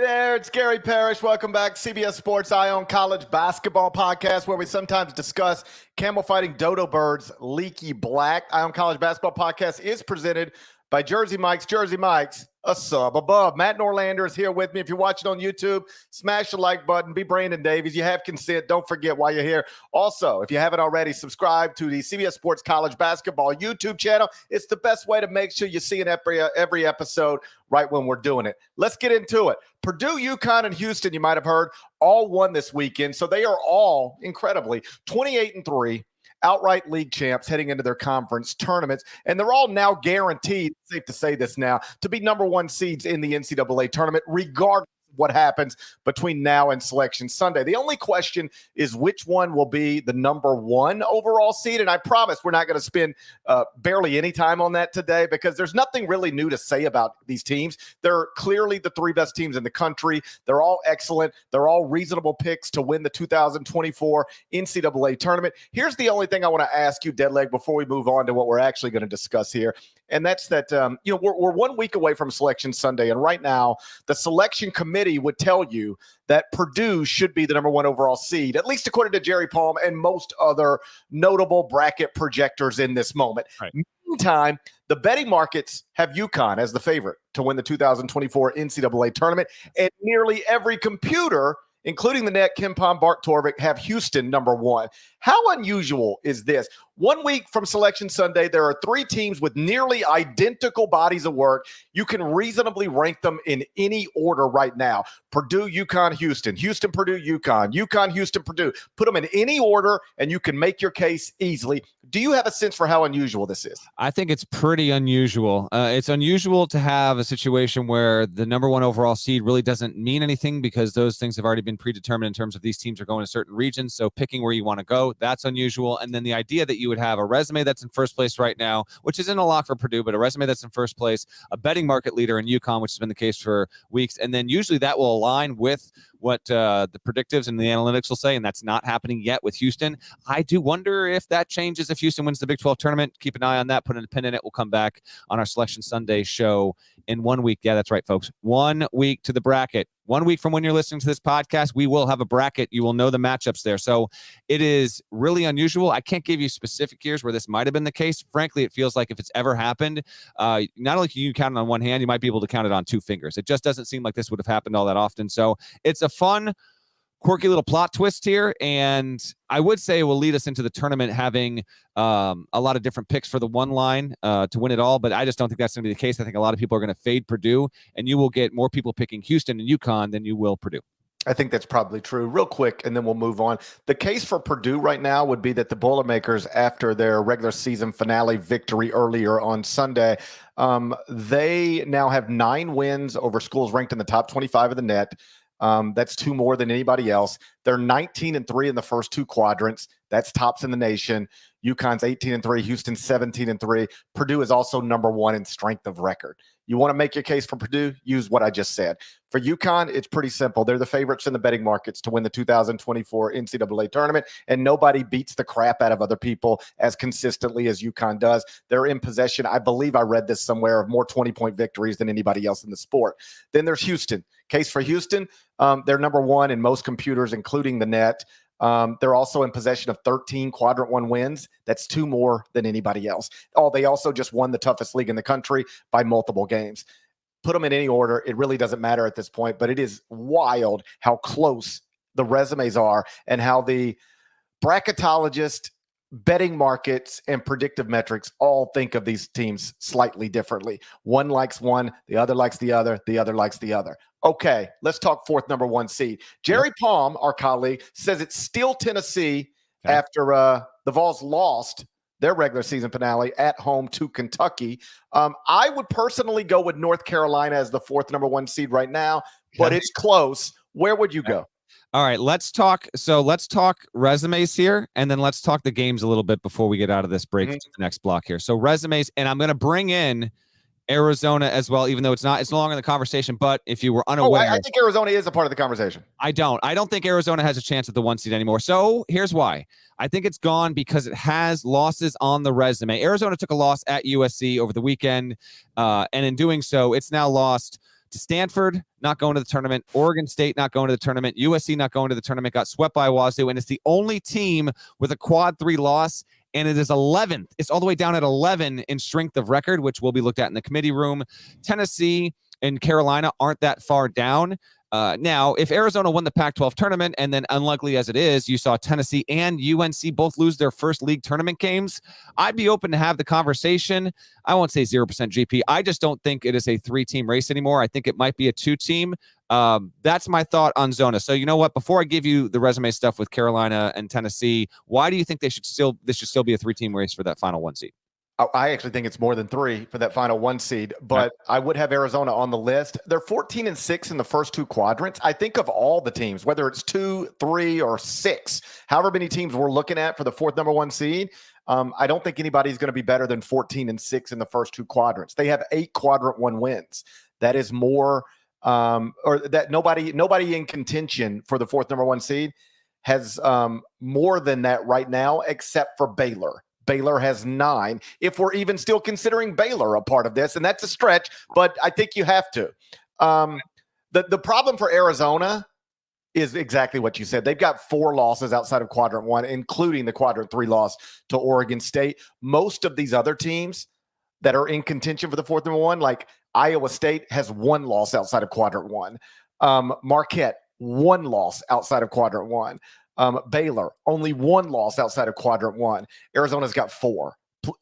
there, it's Gary Parrish. Welcome back. CBS Sports Eye on College Basketball Podcast, where we sometimes discuss camel fighting dodo birds, leaky black. Eye on College Basketball Podcast is presented by Jersey Mike's. Jersey Mike's, a sub above. Matt Norlander is here with me. If you're watching on YouTube, smash the like button. Be Brandon Davies. You have consent. Don't forget while you're here. Also, if you haven't already, subscribe to the CBS Sports College Basketball YouTube channel. It's the best way to make sure you see every episode right when we're doing it. Let's get into it. Purdue, UConn, and Houston, you might have heard, all won this weekend. So they are all, incredibly, 28-3. Outright league champs heading into their conference tournaments, and they're all now guaranteed, safe to say this now, to be number one seeds in the NCAA tournament, regardless of what happens between now and Selection Sunday. The only question is which one will be the number one overall seed, and I promise we're not going to spend barely any time on that today because there's nothing really new to say about these teams. They're clearly the three best teams in the country. They're all excellent. They're all reasonable picks to win the 2024 NCAA tournament. Here's the only thing I want to ask you, Deadleg, before we move on to what we're actually going to discuss here. And that's that, we're 1 week away from Selection Sunday. And right now, the selection committee would tell you that Purdue should be the number one overall seed, at least according to Jerry Palm and most other notable bracket projectors in this moment. Right. Meantime, the betting markets have UConn as the favorite to win the 2024 NCAA tournament. And nearly every computer, including the net, Kim Pom, Bart Torvik, have Houston number one. How unusual is this? 1 week from Selection Sunday, there are three teams with nearly identical bodies of work. You can reasonably rank them in any order right now. Purdue, UConn, Houston. Houston, Purdue, UConn. UConn, Houston, Purdue. Put them in any order, and you can make your case easily. Do you have a sense for how unusual this is? I think it's pretty unusual. It's unusual to have a situation where the number one overall seed really doesn't mean anything because those things have already been predetermined in terms of these teams are going to certain regions. So picking where you want to go, that's unusual. And then the idea that you would have a resume that's in first place right now, which isn't a lock for Purdue, but a resume that's in first place, a betting market leader in UConn, which has been the case for weeks. And then usually that will align with what the predictives and the analytics will say, and that's not happening yet with Houston. I do wonder if that changes if Houston wins the Big 12 tournament. Keep an eye on that. Put a pin in it. We'll come back on our Selection Sunday show in 1 week. Yeah, that's right, folks. 1 week to the bracket. 1 week from when you're listening to this podcast, we will have a bracket. You will know the matchups there. So it is really unusual. I can't give you specific years where this might have been the case. Frankly, it feels like if it's ever happened, not only can you count it on one hand, you might be able to count it on two fingers. It just doesn't seem like this would have happened all that often. So it's a fun, quirky little plot twist here, and I would say it will lead us into the tournament having a lot of different picks for the one line to win it all, but I just don't think that's going to be the case. I think a lot of people are going to fade Purdue, and you will get more people picking Houston and UConn than you will Purdue. I think that's probably true. Real quick, and then we'll move on. The case for Purdue right now would be that the Boilermakers, after their regular season finale victory earlier on Sunday, they now have 9 wins over schools ranked in the top 25 of the net. That's 2 more than anybody else. They're 19-3 in the first 2 quadrants. That's tops in the nation. UConn's 18-3, Houston's 17-3. Purdue is also number 1 in strength of record. You want to make your case for Purdue? Use what I just said. For UConn, it's pretty simple. They're the favorites in the betting markets to win the 2024 NCAA tournament, and nobody beats the crap out of other people as consistently as UConn does. They're in possession, I believe I read this somewhere, of more 20-point victories than anybody else in the sport. Then there's Houston. Case for Houston, they're number 1 in most computers, including the net. They're also in possession of 13 quadrant 1 wins. That's 2 more than anybody else. They also just won the toughest league in the country by multiple games. Put them in any order. It really doesn't matter at this point, but it is wild how close the resumes are and how the bracketologist, betting markets, and predictive metrics all think of these teams slightly differently. One likes one, the other likes the other likes the other. Okay, let's talk fourth number 1 seed. Jerry Palm, our colleague, says it's still Tennessee after the Vols lost their regular season finale at home to Kentucky. I would personally go with North Carolina as the fourth number 1 seed right now, but it's close. Where would you go? All right, let's talk. So let's talk resumes here, and then let's talk the games a little bit before we get out of this break to the next block here. So resumes, and I'm going to bring in Arizona as well, even though it's no longer in the conversation. But if you were unaware, I think Arizona is a part of the conversation. I don't think Arizona has a chance at the 1 seed anymore. So here's why. I think it's gone because it has losses on the resume. Arizona took a loss at USC over the weekend, and in doing so, it's now lost Stanford not going to the tournament, Oregon State not going to the tournament, USC not going to the tournament, got swept by Wazoo, and it's the only team with a quad 3 loss, and it is 11th. It's all the way down at 11 in strength of record, which will be looked at in the committee room. Tennessee and Carolina aren't that far down. Now, if Arizona won the Pac-12 tournament, and then unlikely as it is, you saw Tennessee and UNC both lose their first league tournament games, I'd be open to have the conversation. I won't say 0% GP. I just don't think it is a 3-team race anymore. I think it might be a 2-team. That's my thought on Zona. So you know what? Before I give you the resume stuff with Carolina and Tennessee, why do you think this should still be a 3-team race for that final 1 seed? I actually think it's more than 3 for that final 1 seed, but I would have Arizona on the list. They're 14-6 in the first 2 quadrants. I think of all the teams, whether it's 2, 3, or 6, however many teams we're looking at for the 4th number 1 seed, I don't think anybody's going to be better than 14-6 in the first 2 quadrants. They have 8 quadrant 1 wins. That is more, or that nobody in contention for the 4th number 1 seed has more than that right now, except for Baylor. Baylor has 9, if we're even still considering Baylor a part of this, and that's a stretch, but I think you have to. The problem for Arizona is exactly what you said. They've got 4 losses outside of quadrant 1, including the quadrant 3 loss to Oregon State. Most of these other teams that are in contention for the 4th number 1, like Iowa State, has 1 loss outside of quadrant 1. Marquette, 1 loss outside of quadrant 1. Baylor, only 1 loss outside of quadrant 1. Arizona's got 4,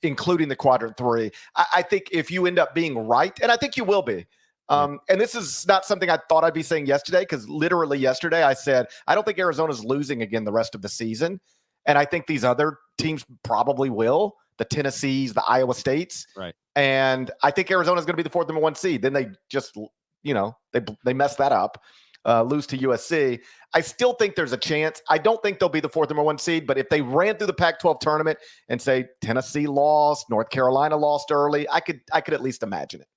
including the quadrant 3. I think if you end up being right, and I think you will be, and this is not something I thought I'd be saying yesterday, because literally yesterday I said, I don't think Arizona's losing again the rest of the season. And I think these other teams probably will, the Tennessees, the Iowa States. Right. And I think Arizona's going to be the 4th number 1 seed. Then they just, they mess that up. Lose to USC. I still think there's a chance. I don't think they'll be the 4th number 1 seed, but if they ran through the Pac-12 tournament and say Tennessee lost, North Carolina lost early, I could at least imagine it.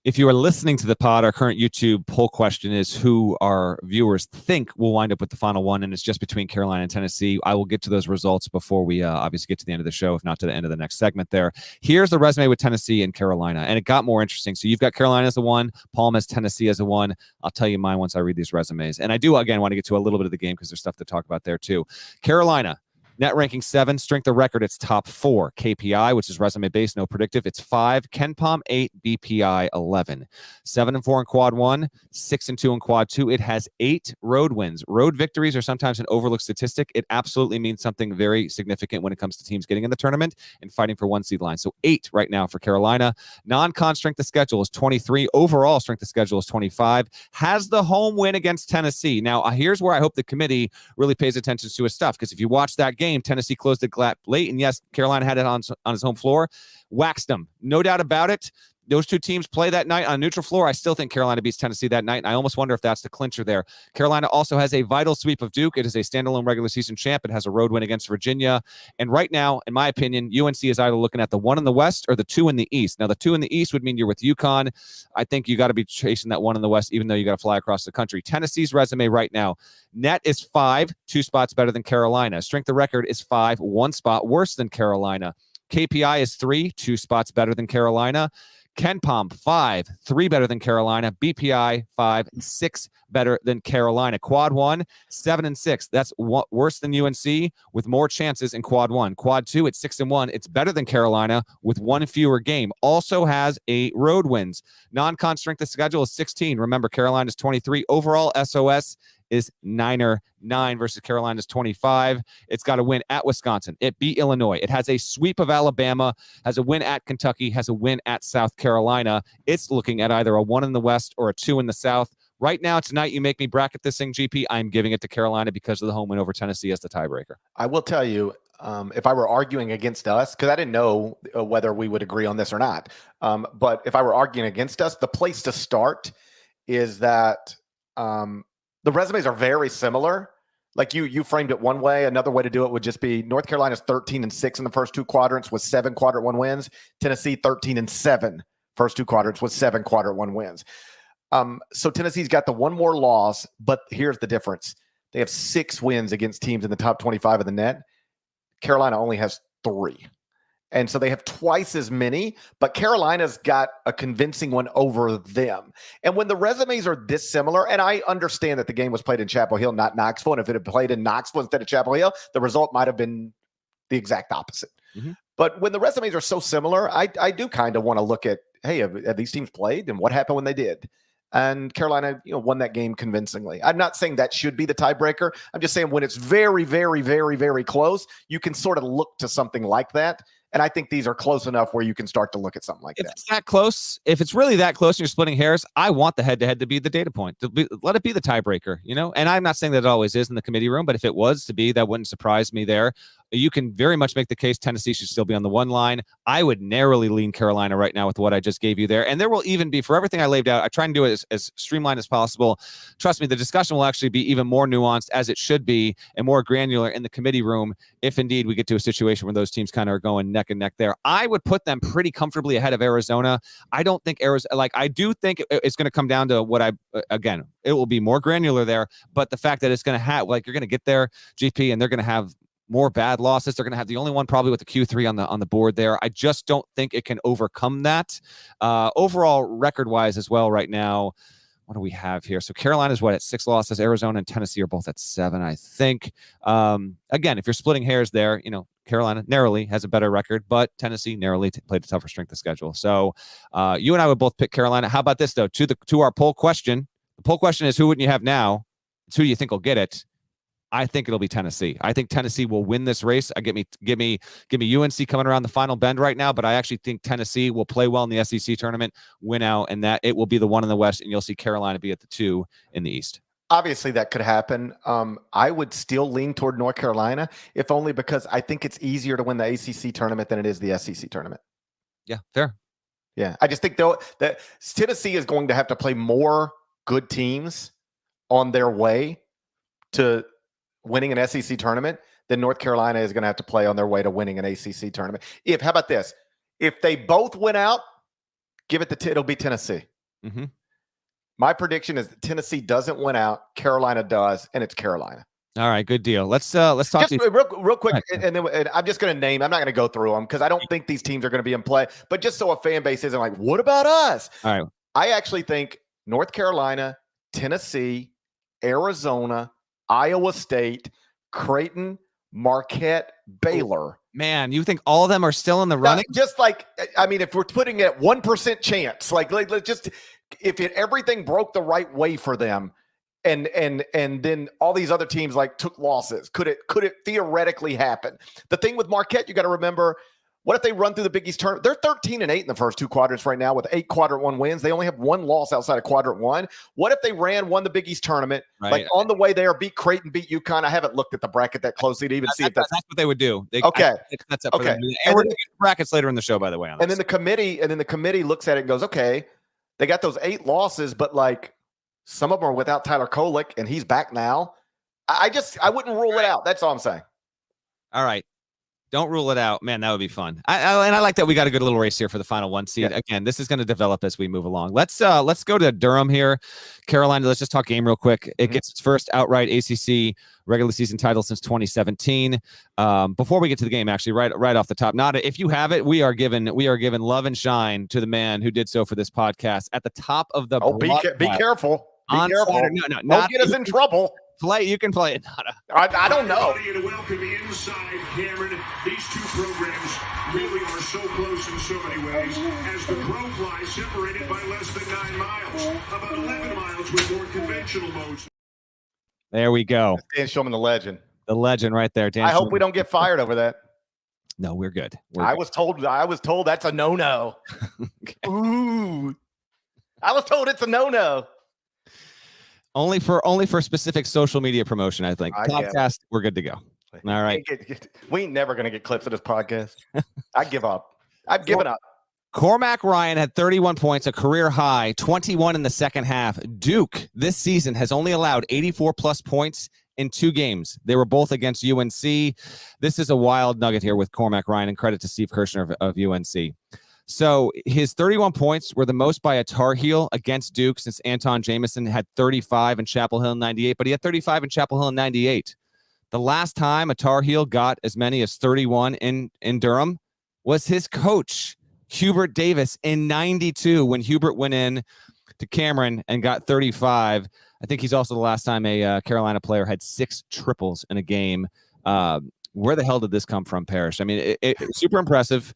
If you are listening to the pod, our current YouTube poll question is who our viewers think will wind up with the final 1, and it's just between Carolina and Tennessee. I will get to those results before we obviously get to the end of the show, if not to the end of the next segment there. Here's the resume with Tennessee and Carolina, and it got more interesting. So you've got Carolina as a 1, Palm has Tennessee as a 1. I'll tell you mine once I read these resumes. And I do, again, want to get to a little bit of the game because there's stuff to talk about there too. Carolina, net ranking 7, strength of record, it's top 4. KPI, which is resume based, no predictive, it's 5. KenPom 8, BPI 11. 7-4 in quad 1, 6-2 in quad 2. It has 8 road wins. Road victories are sometimes an overlooked statistic. It absolutely means something very significant when it comes to teams getting in the tournament and fighting for 1 seed line. So 8 right now for Carolina. Non-con strength of schedule is 23. Overall strength of schedule is 25. Has the home win against Tennessee. Now, here's where I hope the committee really pays attention to his stuff, because if you watch that game, Tennessee closed the gap late, and yes, Carolina had it on his home floor, waxed them, no doubt about it. Those 2 teams play that night on a neutral floor. I still think Carolina beats Tennessee that night, and I almost wonder if that's the clincher there. Carolina also has a vital sweep of Duke. It is a standalone regular season champ. It has a road win against Virginia. And right now, in my opinion, UNC is either looking at the 1 in the West or the 2 in the East. Now, the 2 in the East would mean you're with UConn. I think you got to be chasing that 1 in the West, even though you got to fly across the country. Tennessee's resume right now, net is 5, 2 spots better than Carolina. Strength of record is 5, 1 spot worse than Carolina. KPI is 3, 2 spots better than Carolina. KenPom 5, 3 better than Carolina. BPI 5, 6 better than Carolina. Quad 1, 7-6. That's worse than UNC with more chances in quad 1. Quad 2, it's 6-1. It's better than Carolina with 1 fewer game. Also has 8 road wins. Non-con strength of schedule is 16. Remember, Carolina's 23. Overall SOS is 9 versus Carolina's 25. It's got a win at Wisconsin. It beat Illinois. It has a sweep of Alabama, has a win at Kentucky, has a win at South Carolina. It's looking at either a 1 in the West or a 2 in the South. Right now, tonight, you make me bracket this thing, GP. I'm giving it to Carolina because of the home win over Tennessee as the tiebreaker. I will tell you, if I were arguing against us, because I didn't know whether we would agree on this or not, but if I were arguing against us, the place to start is that the resumes are very similar. Like you framed it one way. Another way to do it would just be North Carolina's 13-6 in the first 2 quadrants with 7 quadrant 1 wins. Tennessee 13-7 first 2 quadrants with 7 quadrant 1 wins. So Tennessee's got the 1 more loss, but here's the difference. They have 6 wins against teams in the top 25 of the net. Carolina only has 3. And so they have twice as many, but Carolina's got a convincing one over them. And when the resumes are this similar, and I understand that the game was played in Chapel Hill, not Knoxville, and if it had played in Knoxville instead of Chapel Hill, the result might have been the exact opposite. Mm-hmm. But when the resumes are so similar, I do kind of want to look at, hey, have these teams played and what happened when they did? And Carolina, won that game convincingly. I'm not saying that should be the tiebreaker. I'm just saying when it's very, very, very, very close, you can sort of look to something like that. And I think these are close enough where you can start to look at something like that. If it's that close, if it's really that close and you're splitting hairs, I want the head-to-head to be the data point. Let it be the tiebreaker, And I'm not saying that it always is in the committee room, but if it was to be, that wouldn't surprise me there. You can very much make the case Tennessee should still be on the one line. I would narrowly lean Carolina right now with what I just gave you there. And there will even be, for everything I laid out, I try and do it as streamlined as possible. Trust me, the discussion will actually be even more nuanced, as it should be, and more granular in the committee room if indeed we get to a situation where those teams kind of are going neck and neck there. I would put them pretty comfortably ahead of Arizona. I don't think Arizona, I do think it's going to come down to what again, it will be more granular there, but the fact that it's going to have, you're going to get there, GP, and they're going to have more bad losses. They're going to have the only one probably with the Q3 on the board there. I just don't think it can overcome that. Overall, record-wise as well right now, what do we have here? So Carolina's at 6 losses. Arizona and Tennessee are both at 7, I think. Again, if you're splitting hairs there, Carolina narrowly has a better record, but Tennessee narrowly played a tougher strength of schedule. So you and I would both pick Carolina. How about this, though? To our poll question. The poll question is, who wouldn't you have now? It's who do you think will get it? I think it'll be Tennessee. I think Tennessee will win this race. Give me UNC coming around the final bend right now, but I actually think Tennessee will play well in the SEC tournament, win out, and that it will be the 1 in the West, and you'll see Carolina be at the 2 in the East. Obviously, that could happen. I would still lean toward North Carolina, if only because I think it's easier to win the ACC tournament than it is the SEC tournament. Yeah, fair. Yeah, I just think though that Tennessee is going to have to play more good teams on their way to winning an SEC tournament, then North Carolina is going to have to play on their way to winning an ACC tournament. How about this? If they both win out, give it it'll be Tennessee. Mm-hmm. My prediction is that Tennessee doesn't win out, Carolina does, and it's Carolina. All right, good deal. Let's talk just real quick, right. and I'm just going to name. I'm not going to go through them because I don't think these teams are going to be in play. But just so a fan base isn't like, what about us? All right. I actually think North Carolina, Tennessee, Arizona, Iowa State, Creighton, Marquette, Baylor. Man, you think all of them are still in the running? Just if we're putting it at 1% chance, just if everything broke the right way for them, and then all these other teams took losses, could it theoretically happen? The thing with Marquette, you got to remember, what if they run through the Big East tournament? They're 13-8 in the first 2 quadrants right now with 8 quadrant 1 wins. They only have 1 loss outside of quadrant 1. What if they won the Big East tournament, on the way there, beat Creighton, beat UConn? I haven't looked at the bracket that closely to even see if that's what they would do. Okay. That's up for them. And we're going to get brackets later in the show, by the way. And then the committee looks at it and goes, okay, they got those 8 losses, but some of them are without Tyler Kolek, and he's back now. I wouldn't rule it out. That's all I'm saying. All right. Don't rule it out. Man, that would be fun. I like that we got a good little race here for the final 1 seed. Yeah. Again, this is going to develop as we move along. Let's go to Durham here. Carolina, let's just talk game real quick. It gets its first outright ACC regular season title since 2017. Before we get to the game, actually, right off the top, Nada, if you have it, we are giving love and shine to the man who did so for this podcast at the top of the be careful. Be careful. Saturday, don't get us in trouble. You can play it. I don't know. And welcome inside, Cameron. These 2 programs really are so close in so many ways. As the crow flies, separated by less than 9 miles, about 11 miles with more conventional modes. There we go. Dan Shulman, the legend. The legend right there, Dan. I hope we don't get fired over that. No, we're good. I was told that's a no-no. Okay. Ooh. I was told it's a no-no. Only for specific social media promotion, I think. Podcast, we're good to go. All right. We ain't never going to get clips of this podcast. I give up. I've given up. Cormac Ryan had 31 points, a career high, 21 in the second half. Duke this season has only allowed 84-plus points in 2 games. They were both against UNC. This is a wild nugget here with Cormac Ryan, and credit to Steve Kirshner of UNC. So his 31 points were the most by a Tar Heel against Duke since Anton Jameson had 35 in Chapel Hill in 98, but he had 35 in Chapel Hill in 98. The last time a Tar Heel got as many as 31 in Durham was his coach, Hubert Davis, in 92 when Hubert went in to Cameron and got 35. I think he's also the last time a Carolina player had 6 triples in a game. Where the hell did this come from, Parrish? I mean, super impressive.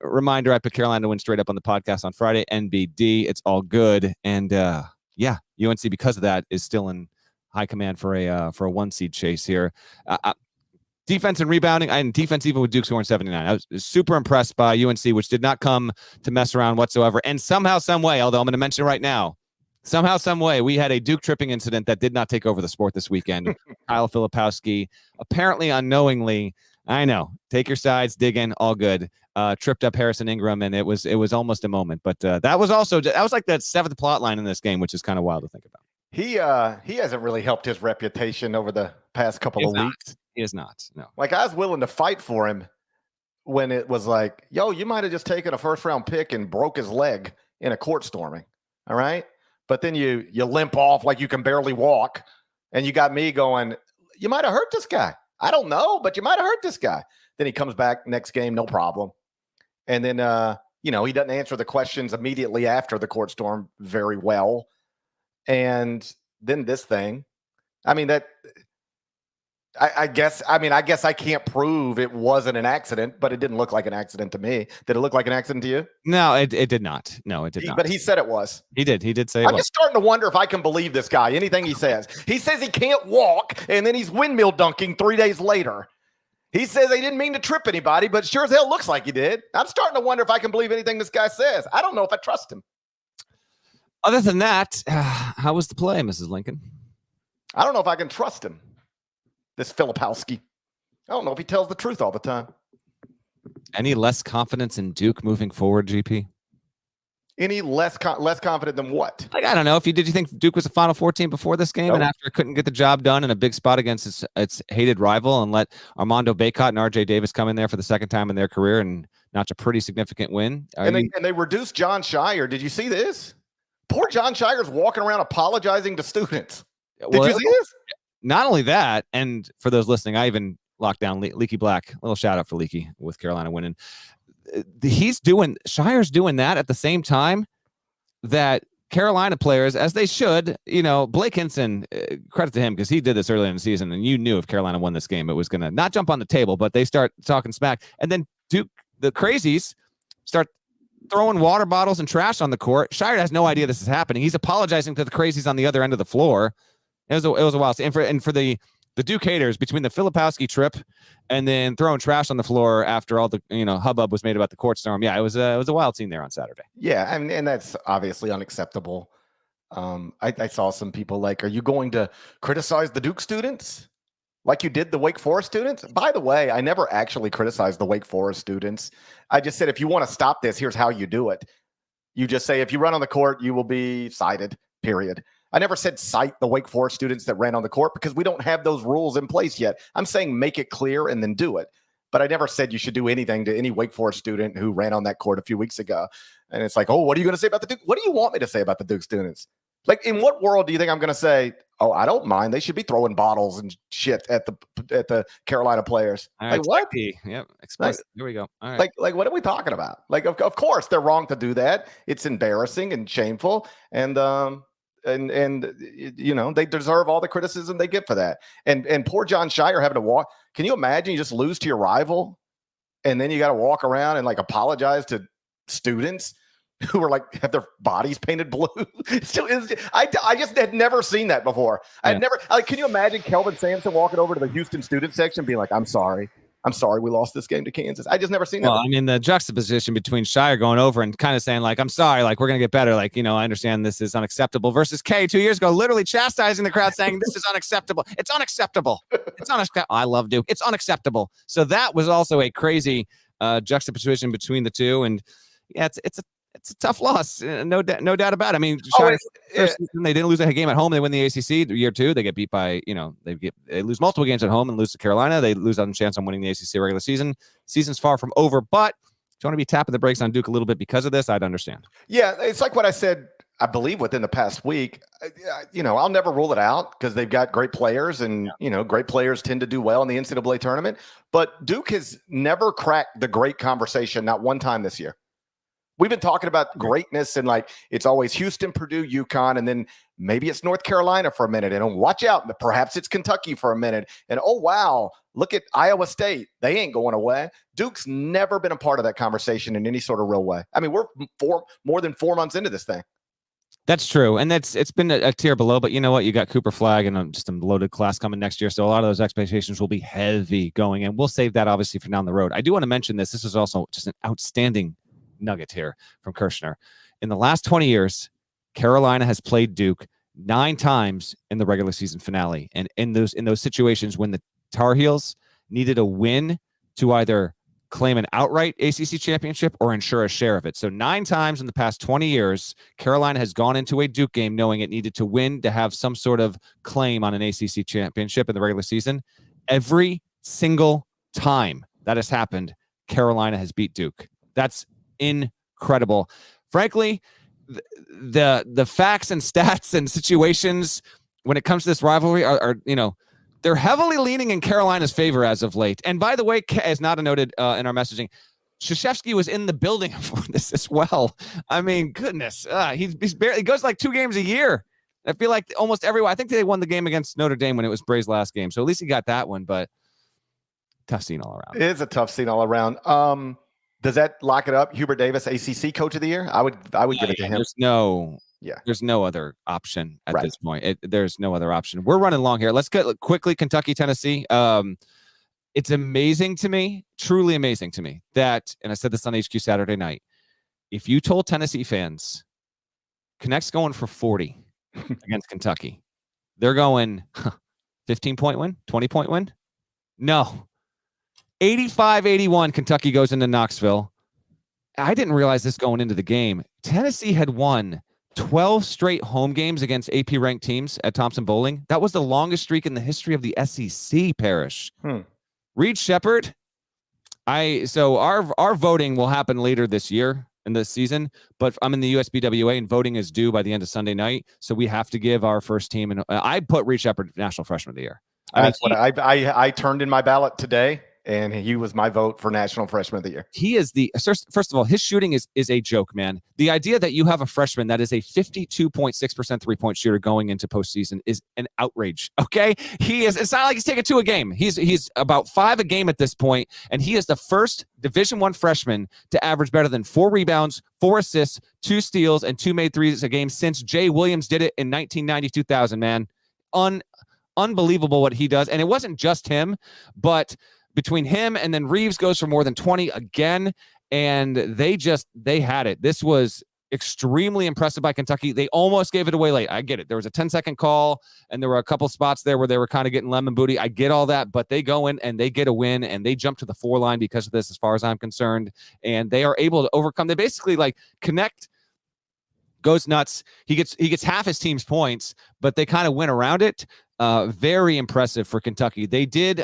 Reminder, I picked Carolina to win straight up on the podcast on Friday. NBD, it's all good. And yeah, UNC, because of that, is still in high command for a 1 seed chase here. Defense and rebounding, and defense even with Duke scoring 79. I was super impressed by UNC, which did not come to mess around whatsoever. And somehow, some way, although I'm going to mention it right now, somehow, some way, we had a Duke tripping incident that did not take over the sport this weekend. Kyle Filipowski, apparently unknowingly, I know, take your sides, dig in, all good. Tripped up Harrison Ingram, and it was almost a moment. But that was like the 7th plot line in this game, which is kind of wild to think about. He hasn't really helped his reputation over the past couple of weeks. He is not. No. Like, I was willing to fight for him when it was like, yo, you might have just taken a first-round pick and broke his leg in a court storming. All right? But then you limp off like you can barely walk, and you got me going, you might have hurt this guy. I don't know, but you might have hurt this guy. Then he comes back next game, no problem. And then, he doesn't answer the questions immediately after the court storm very well. And then this thing, I mean, I guess I can't prove it wasn't an accident, but it didn't look like an accident to me. Did it look like an accident to you? No, it did not. No, it did not. But he said it was. He did say it I'm was. just starting to wonder if I can believe this guy, anything he says. He says he can't walk, and then he's windmill dunking 3 days later. He says they didn't mean to trip anybody, but sure as hell looks like he did. I'm starting to wonder if I can believe anything this guy says. I don't know if I trust him. Other than that, how was the play, Mrs. Lincoln? I don't know if I can trust him. This Filipowski. I don't know if he tells the truth all the time. Any less confidence in Duke moving forward, GP? Any less confident than what? Like, I don't know. Did you think Duke was a Final Four team before this game, and after it couldn't get the job done in a big spot against its hated rival, and let Armando Bacot and RJ Davis come in there for the second time in their career and notch a pretty significant win? And they reduced John Shire. Did you see this? Poor John Shire's walking around apologizing to students. Did you see this? Not only that, and for those listening, I even locked down Leaky Black. A little shout out for Leaky with Carolina winning. Shire's doing that at the same time that Carolina players, as they should, Blake Hinson, credit to him because he did this early in the season, and you knew if Carolina won this game, it was going to not jump on the table, but they start talking smack. And then Duke, the crazies, start throwing water bottles and trash on the court. Shire has no idea this is happening. He's apologizing to the crazies on the other end of the floor. It was a wild scene. And for the Duke haters, between the Filipowski trip and then throwing trash on the floor after all the hubbub was made about the court storm, yeah, it was a wild scene there on Saturday. Yeah, and that's obviously unacceptable. I saw some people like, are you going to criticize the Duke students like you did the Wake Forest students? By the way, I never actually criticized the Wake Forest students. I just said, if you want to stop this, here's how you do it. You just say, if you run on the court, you will be cited, period. I never said cite the Wake Forest students that ran on the court because we don't have those rules in place yet. I'm saying make it clear and then do it. But I never said you should do anything to any Wake Forest student who ran on that court a few weeks ago. And it's like, oh, what are you going to say about the Duke? What do you want me to say about the Duke students? Like, in what world do you think I'm going to say, oh, I don't mind. They should be throwing bottles and shit at the Carolina players. All right, like, what? Yep, explicit. Here we go. All right. Like, what are we talking about? Like, of course, they're wrong to do that. It's embarrassing and shameful. And they deserve all the criticism they get for that. And poor John Shire having to walk. Can you imagine you just lose to your rival and then you got to walk around and like apologize to students who were like have their bodies painted blue? I just had never seen that before. Yeah. Can you imagine Kelvin Sampson walking over to the Houston student section being like, I'm sorry, we lost this game to Kansas. I just never seen that. Well, I mean, the juxtaposition between Shire going over and kind of saying like, I'm sorry, like we're going to get better. Like, I understand this is unacceptable versus K 2 years ago, literally chastising the crowd saying this is unacceptable. It's unacceptable. It's unacceptable. I love Duke. It's unacceptable. So that was also a crazy juxtaposition between the two. And yeah, it's a tough loss. No doubt about it. I mean, they didn't lose a game at home. They win the ACC. Year 2, they get beat by, they lose multiple games at home and lose to Carolina. They lose on a chance on winning the ACC regular season. Season's far from over, but if you want to be tapping the brakes on Duke a little bit because of this, I'd understand. Yeah, it's like what I said I believe within the past week. I'll never rule it out because they've got great players, and great players tend to do well in the NCAA tournament. But Duke has never cracked the great conversation, not one time this year. We've been talking about greatness, and it's always Houston, Purdue, UConn, and then maybe it's North Carolina for a minute, and watch out, perhaps it's Kentucky for a minute, and oh wow, look at Iowa State, they ain't going away. Duke's never been a part of that conversation in any sort of real way. I mean, we're more than 4 months into this thing. That's true, and it's been a tier below. But you know what? You got Cooper Flag and just a loaded class coming next year, so a lot of those expectations will be heavy going, and we'll save that obviously for down the road. I do want to mention this. This was also just an outstanding nugget here from Kirshner. In the last 20 years, Carolina has played Duke 9 times in the regular season finale, and in those situations when the Tar Heels needed a win to either claim an outright ACC championship or ensure a share of it. So 9 times in the past 20 years, Carolina has gone into a Duke game knowing it needed to win to have some sort of claim on an ACC championship in the regular season. Every single time that has happened, Carolina has beat Duke. That's incredible. Frankly, the facts and stats and situations when it comes to this rivalry are they're heavily leaning in Carolina's favor as of late. And by the way, as Nada noted in our messaging, Krzyzewski was in the building for this as well. I mean, goodness, he goes like 2 games a year. I feel like almost everyone. I think they won the game against Notre Dame when it was Bray's last game, so at least he got that one. But tough scene all around. It is a tough scene all around. Does that lock it up? Hubert Davis, ACC Coach of the Year? I would give it to him. There's no other option at this point. There's no other option. We're running long here. Let's get quickly Kentucky, Tennessee. It's amazing to me, truly amazing to me that, and I said this on HQ Saturday night, if you told Tennessee fans, Connect's going for 40 against Kentucky, they're going 15-point win, 20-point win? No. 85-81, Kentucky goes into Knoxville. I didn't realize this going into the game. Tennessee had won 12 straight home games against AP-ranked teams at Thompson Bowling. That was the longest streak in the history of the SEC, Parrish. Reed Shepherd, so our voting will happen later this year in this season, but I'm in the USBWA and voting is due by the end of Sunday night, so we have to give our first team, and I put Reed Shepherd National Freshman of the Year. I turned in my ballot today, and he was my vote for National Freshman of the Year. He is first of all, his shooting is a joke, man. The idea that you have a freshman that is a 52.6% three-point shooter going into postseason is an outrage. Okay, it's not like he's taking 2 a game. He's about 5 a game at this point, and he is the first Division I freshman to average better than 4 rebounds, 4 assists, 2 steals, and 2 made threes a game since Jay Williams did it in 1990-2000. Man, unbelievable what he does, and it wasn't just him, but between him and then Reeves goes for more than 20 again, and they had it. This was extremely impressive by Kentucky. They almost gave it away late. I get it. There was a 10-second call, and there were a couple spots there where they were kind of getting lemon booty. I get all that, but they go in and they get a win, and they jump to the 4 line because of this, as far as I'm concerned, and they are able to overcome. They basically Connect goes nuts. He gets half his team's points, but they kind of went around it. Very impressive for Kentucky. They did,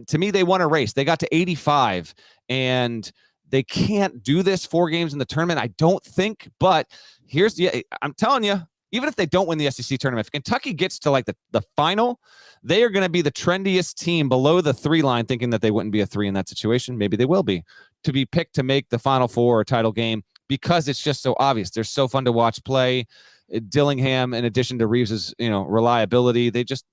to me, they won a race. They got to 85, and they can't do this 4 games in the tournament, I don't think. But I'm telling you, even if they don't win the SEC tournament, if Kentucky gets to the final, they are going to be the trendiest team below the 3 line, thinking that they wouldn't be a 3 in that situation. Maybe they will be, to be picked to make the Final Four or title game, because it's just so obvious. They're so fun to watch play. Dillingham, in addition to Reeves's, reliability, they just,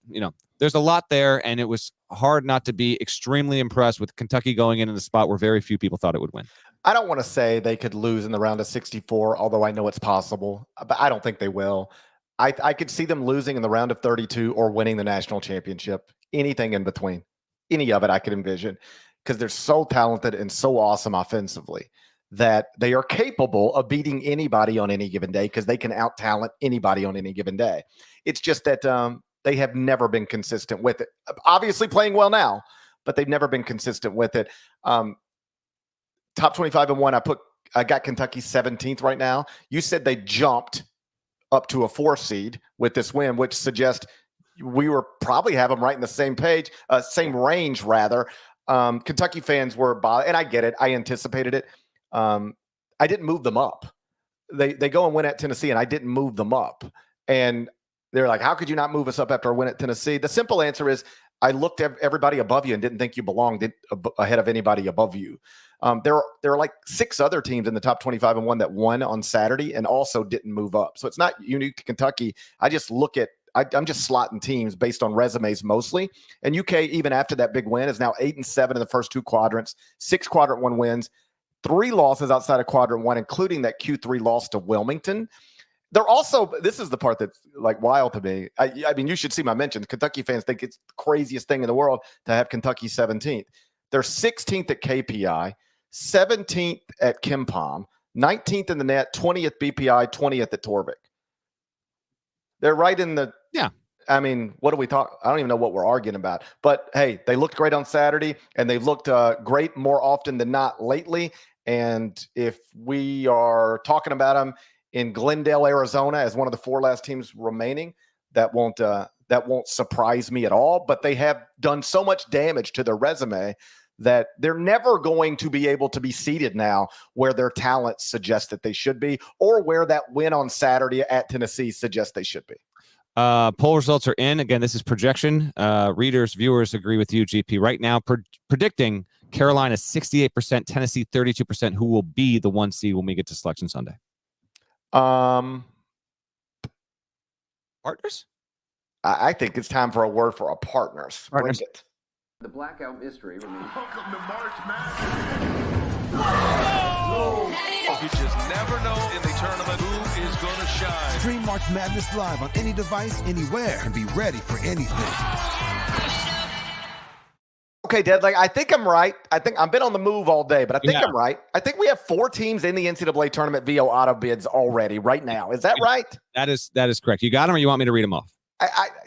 there's a lot there, and it was hard not to be extremely impressed with Kentucky going into the spot where very few people thought it would win. I don't want to say they could lose in the round of 64, although I know it's possible, but I don't think they will. I could see them losing in the round of 32 or winning the national championship. Anything in between, any of it I could envision, because they're so talented and so awesome offensively that they are capable of beating anybody on any given day, because they can out-talent anybody on any given day. It's just that they have never been consistent with it. Obviously playing well now, but they've never been consistent with it. Top 25 and 1, I got Kentucky 17th right now. You said they jumped up to a 4 seed with this win, which suggests we were probably have them right in the same range rather. Kentucky fans were, and I get it. I anticipated it. I didn't move them up. they go and win at Tennessee, and I didn't move them up. And they're like, how could you not move us up after a win at Tennessee? The simple answer is I looked at everybody above you and didn't think you belonged ahead of anybody above you. There are like 6 other teams in the top 25 and 1 that won on Saturday and also didn't move up. So it's not unique to Kentucky. I just look at I'm just slotting teams based on resumes mostly. And UK, even after that big win, is now 8-7 in the first 2 quadrants, 6 quadrant 1 wins, 3 losses outside of quadrant 1, including that Q3 loss to Wilmington. They're also, this is the part that's like wild to me. I mean, you should see my mentions. Kentucky fans think it's the craziest thing in the world to have Kentucky 17th. They're 16th at KPI, 17th at KenPom, 19th in the net, 20th BPI, 20th at Torvik. They're right in the, yeah. I mean, what do we talk? I don't even know what we're arguing about. But hey, they looked great on Saturday, and they've looked great more often than not lately. And if we are talking about them in Glendale, Arizona, as one of the 4 last teams remaining, that won't surprise me at all. But they have done so much damage to their resume that they're never going to be able to be seated now where their talent suggests that they should be, or where that win on Saturday at Tennessee suggests they should be. Poll results are in. Again, this is projection. Readers, viewers agree with you, GP. Right now, predicting Carolina 68%, Tennessee 32%, who will be the 1 seed when we get to Selection Sunday. Partners? I think it's time for a word for our partners. Partners. Bring it. The blackout mystery remains. Welcome to March Madness. Oh! You just never know in the tournament who is going to shine. Stream March Madness live on any device, anywhere, and be ready for anything. Okay, Dad, like I think I'm right. I think I've been on the move all day, but I think I'm right. I think we have 4 teams in the NCAA tournament via auto bids already right now. Is that right? That is correct. You got them, or you want me to read them off?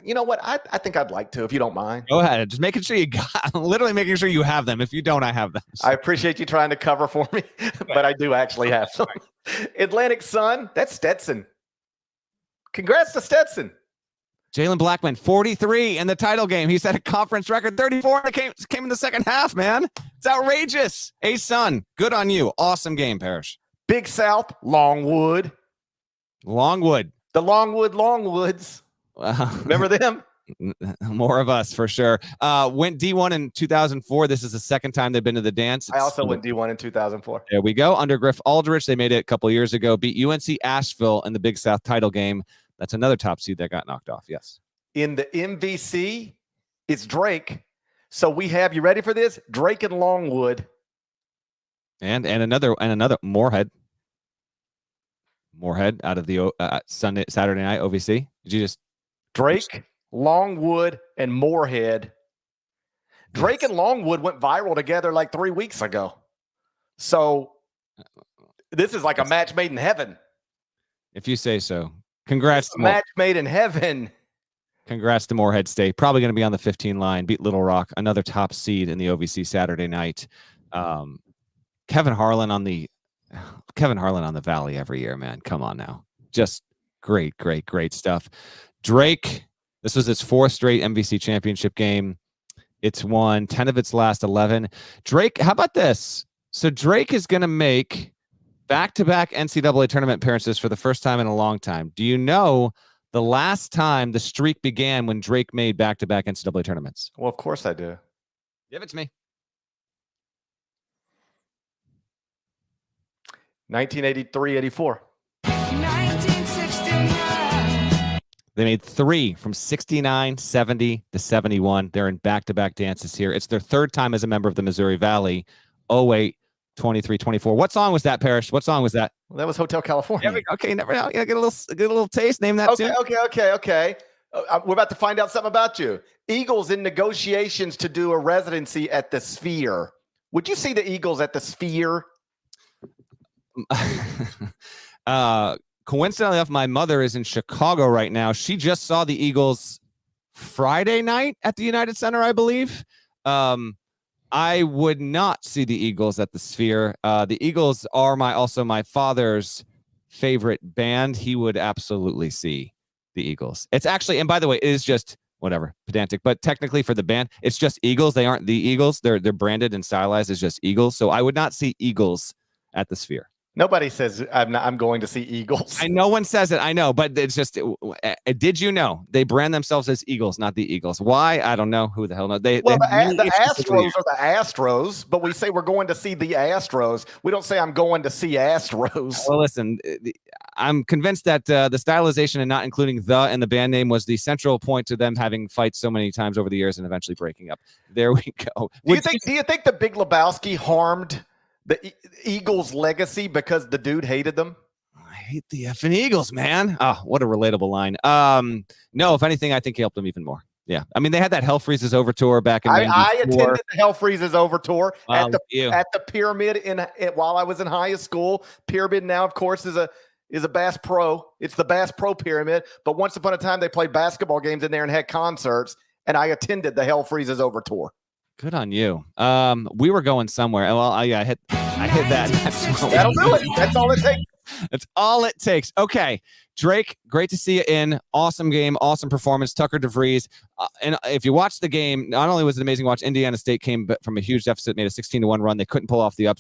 You know what? I think I'd like to, if you don't mind. Go ahead. Just making sure you got, literally making sure you have them. If you don't, I have them. I appreciate you trying to cover for me, but I do actually have some. Atlantic Sun, that's Stetson. Congrats to Stetson. Jalen Blackman, 43 in the title game. He set a conference record, 34. It came in the second half, man. It's outrageous. Sun, good on you. Awesome game, Parrish. Big South, Longwood. Longwood. The Longwoods. Remember them? More of us for sure. Went D1 in 2004. This is the second time they've been to the dance. I also went D1 in 2004. There we go. Under Griff Aldrich, they made it a couple of years ago. Beat UNC Asheville in the Big South title game. That's another top seed that got knocked off. Yes. In the MVC, it's Drake. So we have, you ready for this? Drake and Longwood. And another Moorhead. Moorhead out of the Saturday night OVC. Did you just Drake, Longwood, and Moorhead. Drake and Longwood went viral together like 3 weeks ago. So this is like a match made in heaven. If you say so. Congrats. Match made in heaven. Congrats to Moorhead State. Probably going to be on the 15 line. Beat Little Rock, another top seed in the OVC Saturday night. Kevin Harlan on the Valley every year, man. Come on now. Just great stuff. Drake, this was its 4th straight MVC championship game. It's won 10 of its last 11. Drake, how about this? So Drake is going to make back-to-back NCAA tournament appearances for the first time in a long time. Do you know the last time the streak began when Drake made back-to-back NCAA tournaments? Well, of course I do. Give it to me. 1983-84. They made 3 from 69, 70 to 71. They're in back-to-back dances here. It's their 3rd time as a member of the Missouri Valley. 08, 23, 24. What song was that, Parrish? What song was that? Well, that was Hotel California. Okay, never know. Get a little taste. Name that too. Okay. We're about to find out something about you. Eagles in negotiations to do a residency at the Sphere. Would you see the Eagles at the Sphere? Coincidentally enough, my mother is in Chicago right now. She just saw the Eagles Friday night at the United Center, I believe. I would not see the Eagles at the Sphere. The Eagles are also my father's favorite band. He would absolutely see the Eagles. It's actually, and by the way, it is just whatever, pedantic, but technically for the band, it's just Eagles. They aren't the Eagles. They're branded and stylized as just Eagles. So I would not see Eagles at the Sphere. Nobody says I'm going to see Eagles. No one says it. I know, but it's just. Did you know they brand themselves as Eagles, not the Eagles? Why? I don't know. Who the hell knows? The Astros are the Astros, but we say we're going to see the Astros. We don't say I'm going to see Astros. Well, listen, I'm convinced that the stylization and not including the and the band name was the central point to them having fights so many times over the years and eventually breaking up. There we go. Do you think the Big Lebowski harmed the Eagles' legacy because the dude hated them? I hate the effing Eagles, man. Oh, what a relatable line. No, if anything, I think he helped them even more. Yeah. I mean, they had that Hell Freezes Over tour back in I attended the Hell Freezes Over tour at the Pyramid while I was in high school. Pyramid now, of course, is a Bass Pro. It's the Bass Pro Pyramid. But once upon a time, they played basketball games in there and had concerts. And I attended the Hell Freezes Over tour. Good on you. We were going somewhere. Well, I hit that. That'll do it. That's all it takes. That's all it takes. Okay. Drake, great to see you in. Awesome game, awesome performance. Tucker DeVries. And if you watch the game, not only was it amazing to watch, Indiana State came from a huge deficit, made a 16-1 run. They couldn't pull off the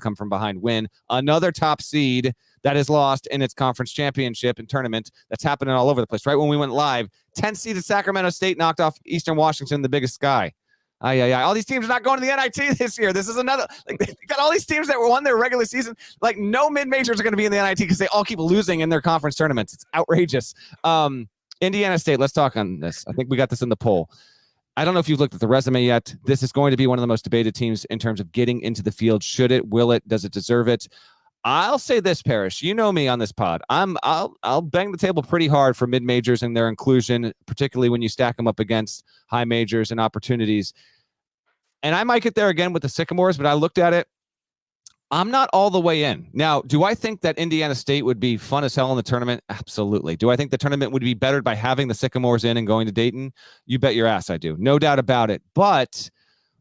come from behind win. Another top seed that is lost in its conference championship and tournament. That's happening all over the place. Right when we went live, 10-seeded Sacramento State knocked off Eastern Washington, the biggest sky. All these teams are not going to the NIT this year. This is another, they got all these teams that won their regular season. Like, no mid-majors are going to be in the NIT because they all keep losing in their conference tournaments. It's outrageous. Indiana State, let's talk on this. I think we got this in the poll. I don't know if you've looked at the resume yet. This is going to be one of the most debated teams in terms of getting into the field. Should it? Will it? Does it deserve it? I'll say this, Parrish. You know me on this pod. I'll bang the table pretty hard for mid-majors and their inclusion, particularly when you stack them up against high majors and opportunities. And I might get there again with the Sycamores, but I looked at it. I'm not all the way in. Now, do I think that Indiana State would be fun as hell in the tournament? Absolutely. Do I think the tournament would be bettered by having the Sycamores in and going to Dayton? You bet your ass I do. No doubt about it. But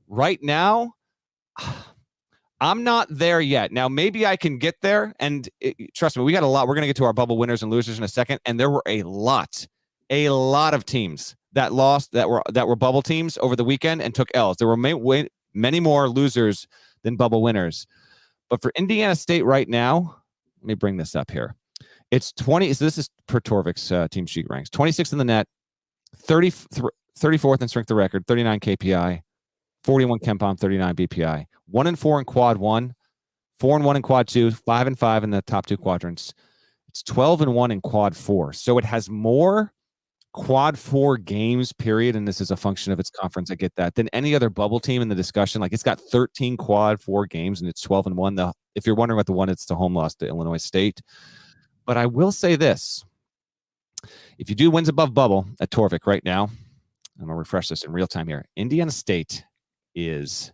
right now, I'm not there yet. Now, maybe I can get there. And trust me, we got a lot. We're going to get to our bubble winners and losers in a second. And there were a lot of teams that lost, that were bubble teams over the weekend and took L's. There were many more losers than bubble winners. But for Indiana State right now, let me bring this up here. It's 20. So this is per Torvik's team sheet ranks. 26th in the net, 34th in strength of record, 39 KPI, 41 KenPom, 39 BPI, 1-4 in quad 1, 4-1 in quad 2, 5-5 in the top 2 quadrants. It's 12-1 in quad 4. So it has more quad 4 games, period, and this is a function of its conference, I get that, than any other bubble team in the discussion. Like, it's got 13 quad 4 games, and it's 12-1. If you're wondering about the one, it's the home loss to Illinois State. But I will say this. If you do wins above bubble at Torvik right now, I'm going to refresh this in real time here. Indiana State is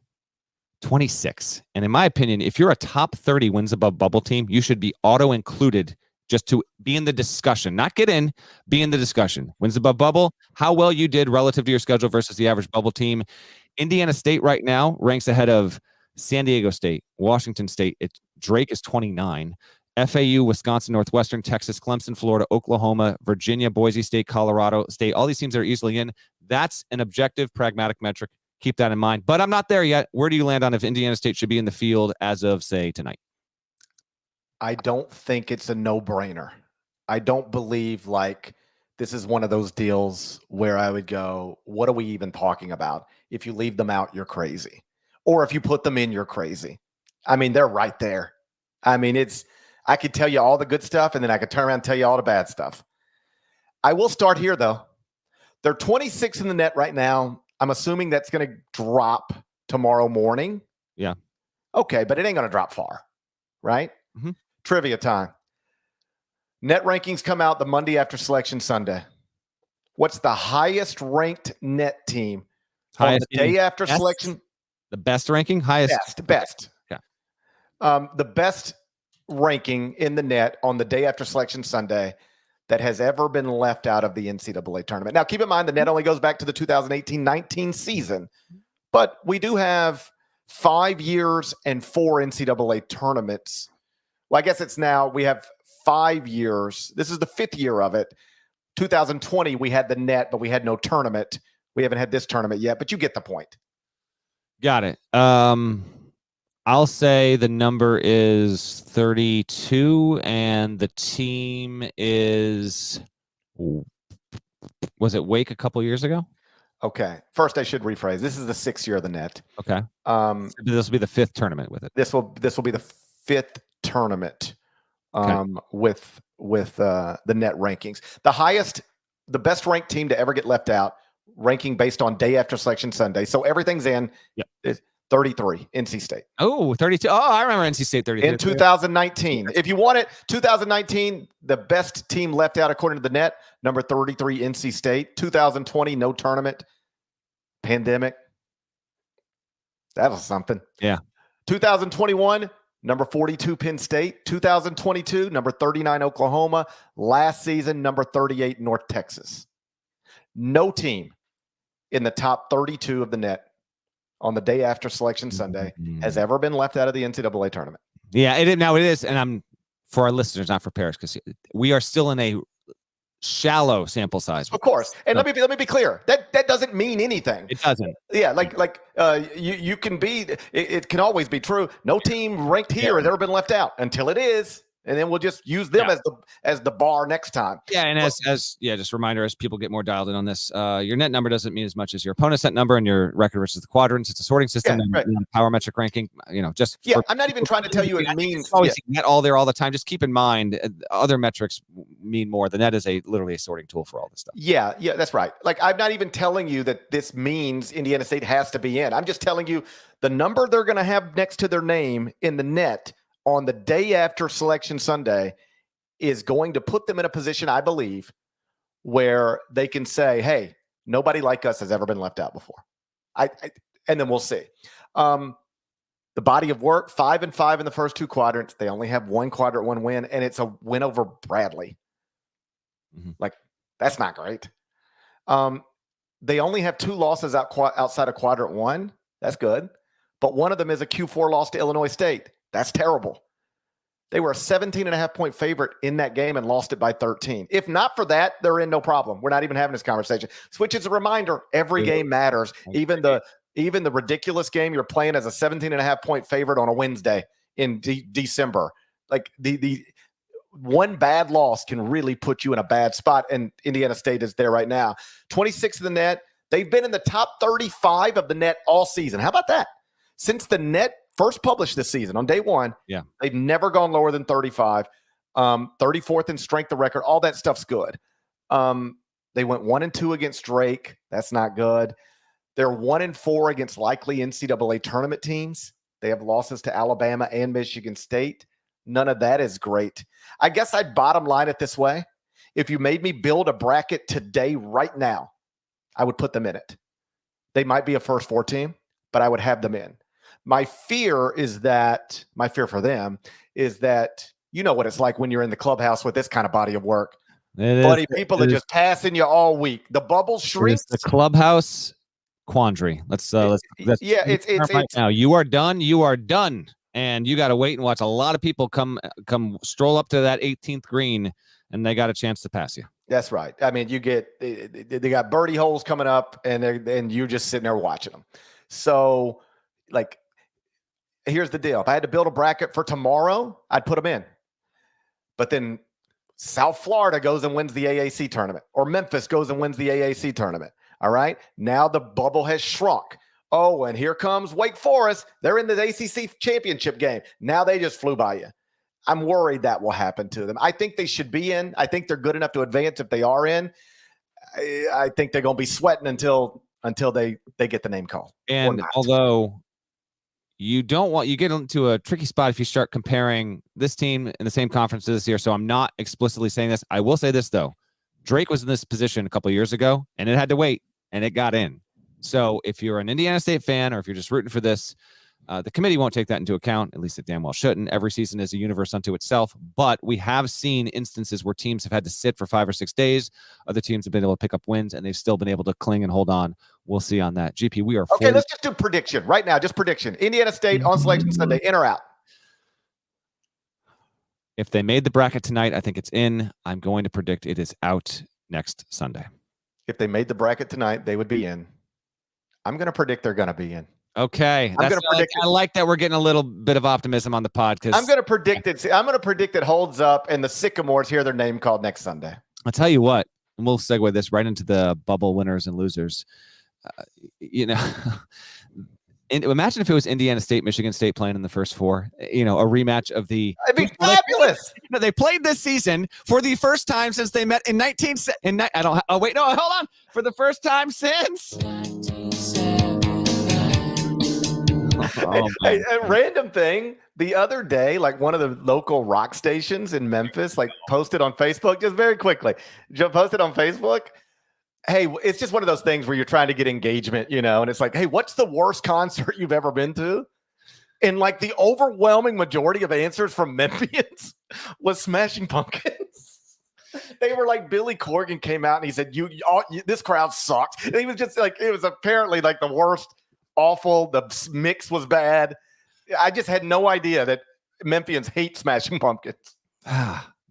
26. And in my opinion, if you're a top 30 wins above bubble team, you should be auto-included just to be in the discussion, not get in, be in the discussion. Wins above bubble, how well you did relative to your schedule versus the average bubble team. Indiana State right now ranks ahead of San Diego State, Washington State. Drake is 29. FAU, Wisconsin, Northwestern, Texas, Clemson, Florida, Oklahoma, Virginia, Boise State, Colorado State. All these teams are easily in. That's an objective, pragmatic metric. Keep that in mind. But I'm not there yet. Where do you land on if Indiana State should be in the field as of, say, tonight? I don't think it's a no-brainer. I don't believe like this is one of those deals where I would go, what are we even talking about? If you leave them out, you're crazy. Or if you put them in, you're crazy. I mean, they're right there. I mean, I could tell you all the good stuff, and then I could turn around and tell you all the bad stuff. I will start here, though. They're 26 in the net right now. I'm assuming that's going to drop tomorrow morning. Yeah. Okay, but it ain't going to drop far, right? Mm-hmm. Trivia time. Net rankings come out the Monday after Selection Sunday. What's the highest ranked net team on the day after selection? The best ranking? Highest? Best. Okay. The best ranking in the net on the day after Selection Sunday that has ever been left out of the NCAA tournament. Now, keep in mind, the net only goes back to the 2018-19 season, but we do have 5 years and 4 NCAA tournaments. Well, I guess we have 5 years. This is the 5th year of it. 2020, we had the net, but we had no tournament. We haven't had this tournament yet, but you get the point. Got it. I'll say the number is 32, and the team is. Was it Wake a couple years ago? Okay. First, I should rephrase. This is the 6th year of the net. Okay. This will be the 5th tournament with it. This will be the 5th tournament with the net rankings. The best ranked team to ever get left out, ranking based on day after selection Sunday. So everything's in. Yep. Is 33, NC State. Oh, 32. Oh, I remember NC State 33. In 2019. If you want it, 2019, the best team left out according to the net, number 33, NC State. 2020, no tournament. Pandemic. That was something. Yeah. 2021, number 42, Penn State. 2022, number 39, Oklahoma. Last season, number 38, North Texas. No team in the top 32 of the net on the day after selection Sunday has ever been left out of the NCAA tournament. Yeah, it is. And I'm, for our listeners, not for Paris, because we are still in a shallow sample size. Of course. And let me be clear. That doesn't mean anything. It doesn't. Yeah, you can be, it can always be true. No team ranked here has ever been left out until it is. And then we'll just use them as the bar next time. Yeah, and as just a reminder, as people get more dialed in on this, your net number doesn't mean as much as your opponent's net number and your record versus the quadrants. It's a sorting system and power metric ranking. I'm not even trying to tell you it means always net all there all the time. Just keep in mind other metrics mean more. The net is literally a sorting tool for all this stuff. Yeah, that's right. Like, I'm not even telling you that this means Indiana State has to be in. I'm just telling you the number they're going to have next to their name in the net on the day after selection Sunday is going to put them in a position, I believe, where they can say, hey, nobody like us has ever been left out before. And then we'll see. The body of work, 5-5 in the first 2 quadrants. They only have 1 quadrant, 1 win, and it's a win over Bradley. Like, that's not great. They only have 2 losses outside of quadrant 1. That's good. But one of them is a Q4 loss to Illinois State. That's terrible. They were a 17.5-point favorite in that game and lost it by 13. If not for that, they're in no problem. We're not even having this conversation. Which is a reminder, every game matters. Even the ridiculous game you're playing as a 17.5-point favorite on a Wednesday in December. Like, the one bad loss can really put you in a bad spot, and Indiana State is there right now. 26 of the net. They've been in the top 35 of the net all season. How about that? Since the net first published this season on day 1, they've never gone lower than 35. 34th in strength of record. All that stuff's good. They went 1-2 against Drake. That's not good. They're 1-4 against likely NCAA tournament teams. They have losses to Alabama and Michigan State. None of that is great. I guess I'd bottom line it this way. If you made me build a bracket today, right now, I would put them in it. They might be a first 4 team, but I would have them in. My fear for them is that, you know what it's like when you're in the clubhouse with this kind of body of work. People are just passing you all week. The bubble shrinks. The clubhouse quandary. Let's it's right now. You are done. You are done. And you got to wait and watch a lot of people come stroll up to that 18th green, and they got a chance to pass you. That's right. I mean, they got birdie holes coming up, and you're just sitting there watching them. So, like, here's the deal. If I had to build a bracket for tomorrow, I'd put them in. But then South Florida goes and wins the AAC tournament, or Memphis goes and wins the AAC tournament. All right. Now the bubble has shrunk. Oh, and here comes Wake Forest. They're in the ACC Championship game. Now they just flew by you. I'm worried that will happen to them. I think they should be in. I think they're good enough to advance if they are in. I think they're going to be sweating until they get the name called. And although you get into a tricky spot if you start comparing this team in the same conference this year. So I'm not explicitly saying this. I will say this, though. Drake was in this position a couple of years ago, and it had to wait, and it got in. So if you're an Indiana State fan, or if you're just rooting for this, the committee won't take that into account. At least it damn well shouldn't. Every season is a universe unto itself. But we have seen instances where teams have had to sit for 5 or 6 days. Other teams have been able to pick up wins, and they've still been able to cling and hold on. We'll see on that. GP, we are okay. Let's just do prediction right now. Just prediction. Indiana State on selection Sunday, in or out? If they made the bracket tonight, I think it's in. I'm going to predict it is out next Sunday. If they made the bracket tonight, they would be in. I'm going to predict they're going to be in. Okay. I'm gonna predict I like that we're getting a little bit of optimism on the pod because I'm going to predict it. I'm going to predict it holds up, and the Sycamores hear their name called next Sunday. I'll tell you what, and we'll segue this right into the bubble winners and losers. Imagine if it was Indiana State, Michigan State playing in the first four, a rematch of the. It'd be fabulous. They played this season for the first time since they met in 19. Hold on. For the first time since. Hey, a random thing. The other day, like one of the local rock stations in Memphis, like posted on Facebook, just very quickly, posted on Facebook. Hey, it's just one of those things where you're trying to get engagement, and it's like, hey, what's the worst concert you've ever been to? And like the overwhelming majority of answers from Memphians was Smashing Pumpkins. They were like, Billy Corgan came out and he said, this crowd sucked. And he was just like, it was apparently like the worst, awful. The mix was bad. I just had no idea that Memphians hate Smashing Pumpkins.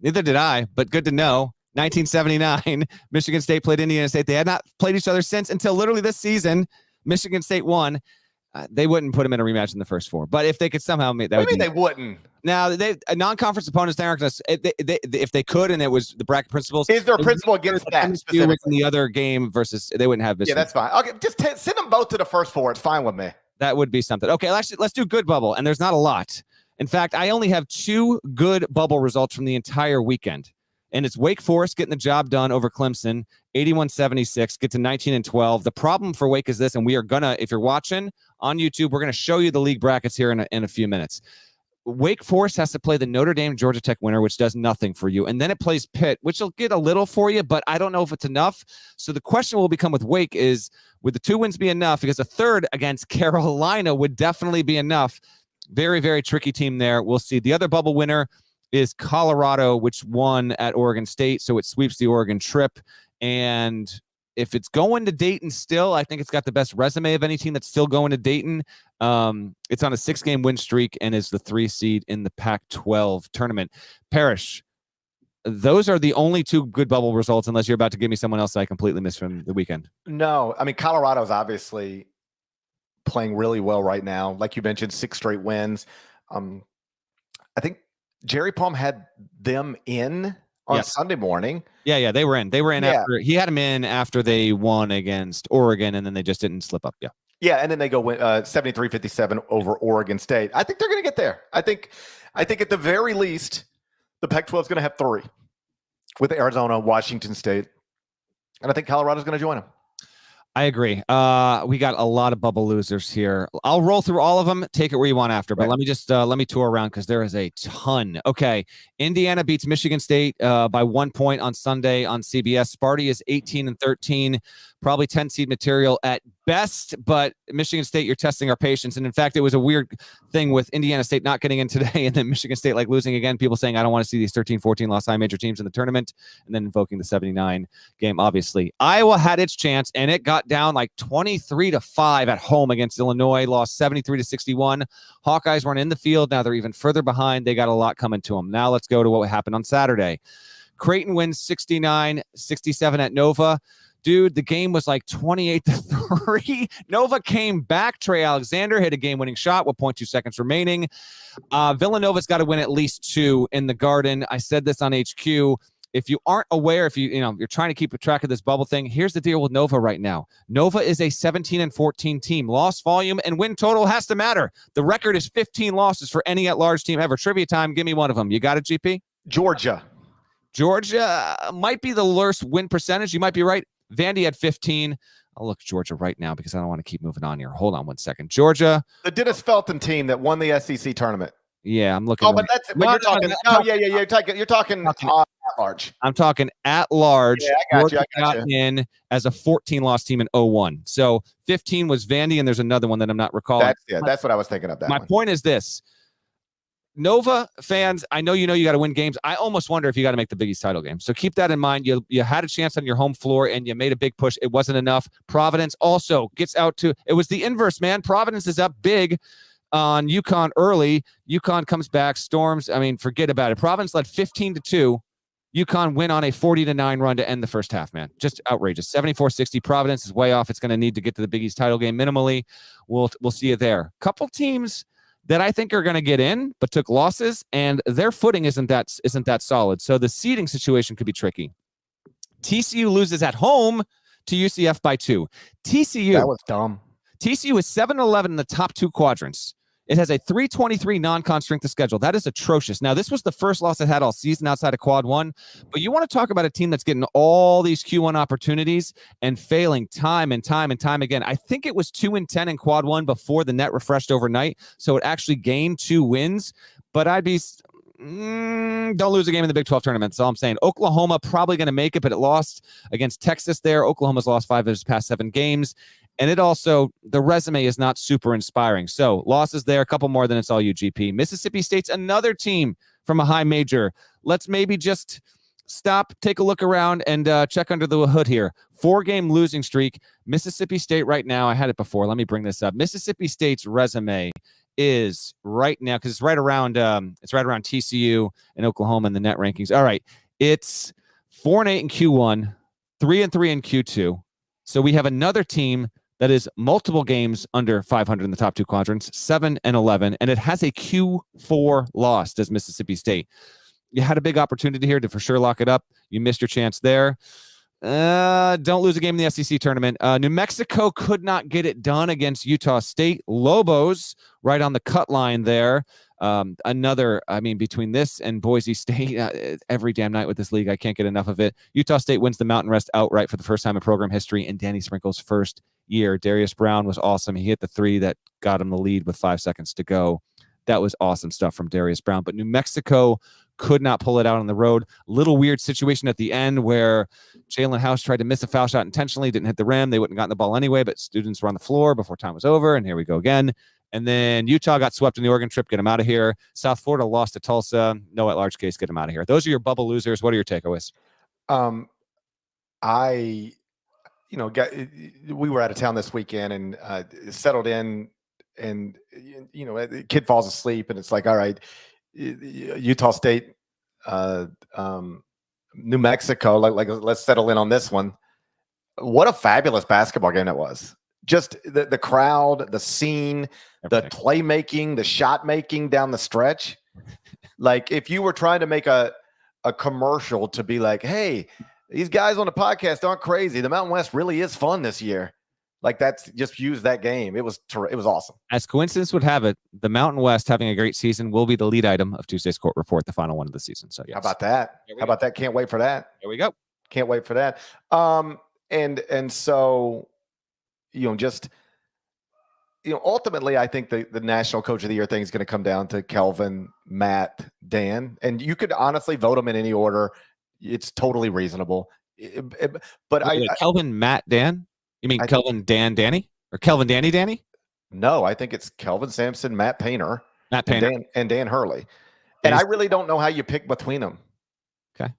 Neither did I, but good to know. 1979, Michigan State played Indiana State. They had not played each other since until literally this season. Michigan State won. They wouldn't put them in a rematch in the first four, but if they could somehow make that, what do you mean they wouldn't? Now non-conference opponents, they aren't going to. If they could, and it was the bracket principles, is there a principle against that? In the other game versus they wouldn't have. Yeah, that's fine. Okay, just send them both to the first four. It's fine with me. That would be something. Okay, let's do good bubble, and there's not a lot. In fact, I only have 2 good bubble results from the entire weekend. And it's Wake Forest getting the job done over Clemson, 81-76, get to 19-12. The problem for Wake is this, and we are going to, if you're watching on YouTube, we're going to show you the league brackets here in a few minutes. Wake Forest has to play the Notre Dame Georgia Tech winner, which does nothing for you. And then it plays Pitt, which will get a little for you, but I don't know if it's enough. So the question will become with Wake is, would the 2 wins be enough? Because a third against Carolina would definitely be enough. Very, very tricky team there. We'll see. The other bubble winner is Colorado, which won at Oregon State, so it sweeps the Oregon trip. And if it's going to Dayton still, I think it's got the best resume of any team that's still going to Dayton. It's on a 6-game win streak and is the 3 seed in the Pac-12 tournament. Parrish, those are the only 2 good bubble results, unless you're about to give me someone else that I completely missed from the weekend. No, I mean, Colorado's obviously playing really well right now. Like you mentioned, 6 straight wins. I think Jerry Palm had them in on Sunday morning. Yeah, they were in. They were in after he had them in after they won against Oregon, and then they just didn't slip up. Yeah, and then they go win 73-57 over Oregon State. I think they're going to get there. I think at the very least, the Pac-12 is going to have 3 with Arizona, Washington State, and I think Colorado's going to join them. I agree. We got a lot of bubble losers here. I'll roll through all of them. Take it where you want after, but let me just let me tour around because there is a ton. Okay, Indiana beats Michigan State by 1 point on Sunday on CBS. Sparty is 18-13, probably 10 seed material at best, but Michigan State, you're testing our patience. And in fact, it was a weird thing with Indiana State not getting in today and then Michigan State like losing again. People saying, I don't want to see these 13-14 lost high major teams in the tournament, and then invoking the 79 game, obviously. Iowa had its chance, and it got down like 23-5 at home against Illinois, lost 73-61. Hawkeyes weren't in the field. Now they're even further behind. They got a lot coming to them. Now let's go to what happened on Saturday. Creighton wins 69-67 at Nova. Dude, the game was like 28-3. Nova came back. Trey Alexander hit a game-winning shot with 0.2 seconds remaining. Villanova's got to win at least 2 in the Garden. I said this on HQ. If you aren't aware, if you're trying to keep a track of this bubble thing, here's the deal with Nova right now. Nova is a 17-14 team. Loss volume and win total has to matter. The record is 15 losses for any at-large team ever. Trivia time. Give me one of them. You got it, GP? Georgia might be the worst win percentage. You might be right. Vandy had 15. I'll look Georgia right now because I don't want to keep moving on here. Hold on 1 second. Georgia. The Dennis Felton team that won the SEC tournament. Yeah, I'm looking. Oh, but that's but you're talking. You're talking at large. I'm talking at large. Yeah, I got you. I got you. In as a 14-loss team in 01. So 15 was Vandy, and there's another one that I'm not recalling. That's what I was thinking of. My point is this. Nova fans, I know you got to win games. I almost wonder if you got to make the Big East title game. So keep that in mind. You had a chance on your home floor, and you made a big push. It wasn't enough. Providence also gets out to – it was the inverse, man. Providence is up big on UConn early. UConn comes back, storms. I mean, forget about it. Providence led 15-2. UConn win on a 40-9 run to end the first half, man. Just outrageous. 74-60. Providence is way off. It's going to need to get to the Big East title game minimally. We'll see you there. Couple teams that I think are going to get in, but took losses, and their footing isn't that solid. So the seeding situation could be tricky. TCU loses at home to UCF by 2. TCU. That was dumb. TCU is 7-11 in the top 2 quadrants. It has a 323 non-con strength of schedule. That is atrocious. Now, this was the first loss it had all season outside of Quad 1, but you want to talk about a team that's getting all these Q1 opportunities and failing time and time and time again. I think it was 2-10 in Quad 1 before the net refreshed overnight, so it actually gained 2 wins, but I'd be... don't lose a game in the Big 12 tournament. That's all I'm saying. Oklahoma probably going to make it, but it lost against Texas there. Oklahoma's lost 5 of his past 7 games. And it also, the resume is not super inspiring. So losses there, a couple more than it's all UGP. Mississippi State's another team from a high major. Let's maybe just stop, take a look around, and check under the hood here. 4-game losing streak. Mississippi State right now, I had it before. Let me bring this up. Mississippi State's resume is right now, because it's right around TCU and Oklahoma in the net rankings. All right, it's 4-8 in Q1, 3-3 in Q2. So we have another team that is multiple games under 500 in the top 2 quadrants, 7-11, and it has a Q4 loss, does Mississippi State. You had a big opportunity here to for sure lock it up. You missed your chance there. Don't lose a game in the SEC tournament. New Mexico could not get it done against Utah State. Lobos right on the cut line there. Between this and Boise State, every damn night with this league, I can't get enough of it. Utah State wins the Mountain West outright for the first time in program history in Danny Sprinkle's first year. Darius Brown was awesome. He hit the 3 that got him the lead with 5 seconds to go. That was awesome stuff from Darius Brown. But New Mexico could not pull it out on the road. Little weird situation at the end where Jalen House tried to miss a foul shot intentionally, didn't hit the rim. They wouldn't have gotten the ball anyway, but students were on the floor before time was over, and here we go again. And then Utah got swept in the Oregon trip. Get them out of here. South Florida lost to Tulsa. No at-large case. Get them out of here. Those are your bubble losers. What are your takeaways? We were out of town this weekend and settled in, and the kid falls asleep, and it's like, all right, Utah State, New Mexico, like let's settle in on this one. What a fabulous basketball game that was. Just the crowd, the scene, everything. The playmaking, the shot making down the stretch. Like if you were trying to make a commercial to be like, hey, these guys on the podcast aren't crazy. The Mountain West really is fun this year. Like that's just use that game. It was awesome. As coincidence would have it, the Mountain West having a great season will be the lead item of Tuesday's Court Report, the final one of the season. So yes. How about that? How about that? Can't wait for that. There we go. Can't wait for that. And so, ultimately, I think the National Coach of the Year thing is going to come down to Kelvin, Matt, Dan, and you could honestly vote them in any order. It's totally reasonable. But Kelvin, Matt, Dan. You mean Kelvin, Dan, Danny? Or Kelvin, Danny, Danny? No, I think it's Kelvin Sampson, Matt Painter, and Dan Hurley. And I really don't know how you pick between them. Okay.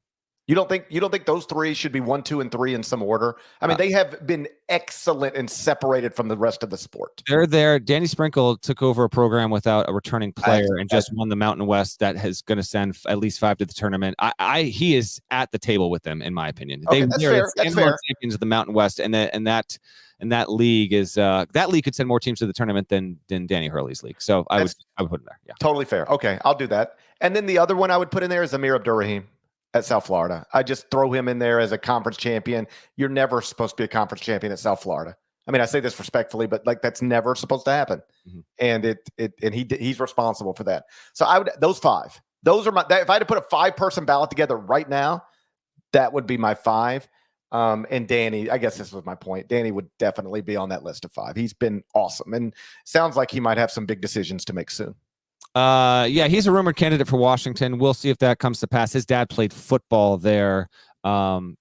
You don't think those 3 should be 1, 2, and 3 in some order? I mean, they have been excellent and separated from the rest of the sport. They're there. Danny Sprinkle took over a program without a returning player and just won the Mountain West that is going to send at least 5 to the tournament. He is at the table with them, in my opinion. Okay, that's fair. That's fair. Champions of the Mountain West, and that league is that league could send more teams to the tournament than Danny Hurley's league. So I would put him there. Yeah, totally fair. Okay, I'll do that. And then the other one I would put in there is Amir Abdurrahim at South Florida. I just throw him in there as a conference champion. You're never supposed to be a conference champion at South Florida. I mean, I say this respectfully, but like that's never supposed to happen. Mm-hmm. And he's responsible for that. So those 5. Those are if I had to put a 5-person ballot together right now, that would be my 5. And Danny, I guess this was my point. Danny would definitely be on that list of 5. He's been awesome and sounds like he might have some big decisions to make soon. Yeah, he's a rumored candidate for Washington. We'll see if that comes to pass. His dad played football there.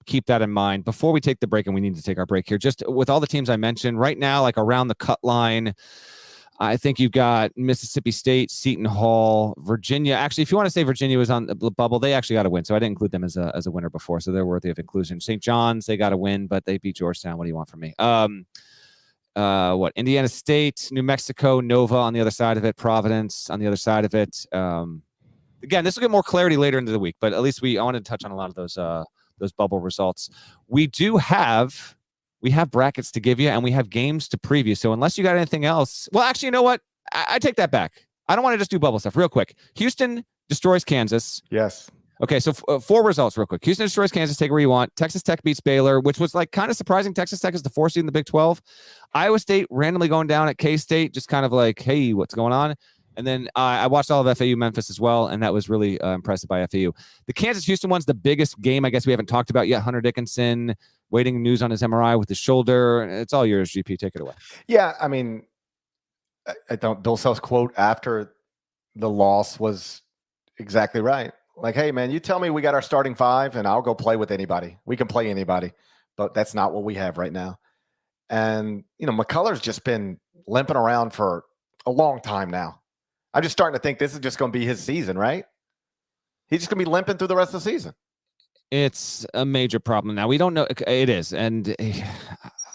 Keep that in mind. Before we take the break, and we need to take our break here, just with all the teams I mentioned right now, like around the cut line, I think you've got Mississippi State, Seton Hall, Virginia. Actually, if you want to say Virginia was on the bubble, they actually got a win. So I didn't include them as a winner before. So they're worthy of inclusion. St. John's, they got a win, but they beat Georgetown. What do you want from me? Indiana State, New Mexico, Nova on the other side of it, Providence on the other side of it. again, this will get more clarity later into the week, but at least I wanted to touch on a lot of those bubble results. We have brackets to give you, and we have games to preview. So unless you got anything else, well, actually, you know what? I take that back. I don't want to just do bubble stuff. Real quick, Houston destroys Kansas. Yes. Okay, so 4 results real quick. Houston destroys Kansas. Take it where you want. Texas Tech beats Baylor, which was like kind of surprising. Texas Tech is the 4th seed in the Big 12. Iowa State randomly going down at K-State, just kind of like, hey, what's going on? And then I watched all of FAU Memphis as well, and that was really impressive by FAU. The Kansas-Houston one's the biggest game I guess we haven't talked about yet. Hunter Dickinson waiting news on his MRI with his shoulder. It's all yours, GP. Take it away. Yeah, I mean, I don't. Bill Self's quote after the loss was exactly right. Like, hey, man, you tell me we got our starting 5, and I'll go play with anybody. We can play anybody, but that's not what we have right now. And, McCullough's just been limping around for a long time now. I'm just starting to think this is just going to be his season, right? He's just going to be limping through the rest of the season. It's a major problem now. We don't know. It is. And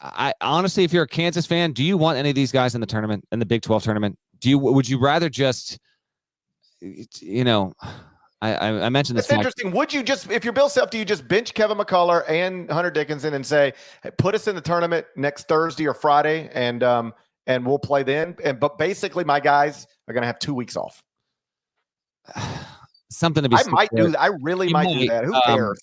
I honestly, if you're a Kansas fan, do you want any of these guys in the tournament, in the Big 12 tournament? Would you rather just, I mentioned this. That's interesting. Would you just, if you're Bill Self, do you just bench Kevin McCullough and Hunter Dickinson and say, hey, put us in the tournament next Thursday or Friday, and we'll play then? But basically, my guys are going to have 2 weeks off. Something to be. I might do that. I really might do that. Who cares?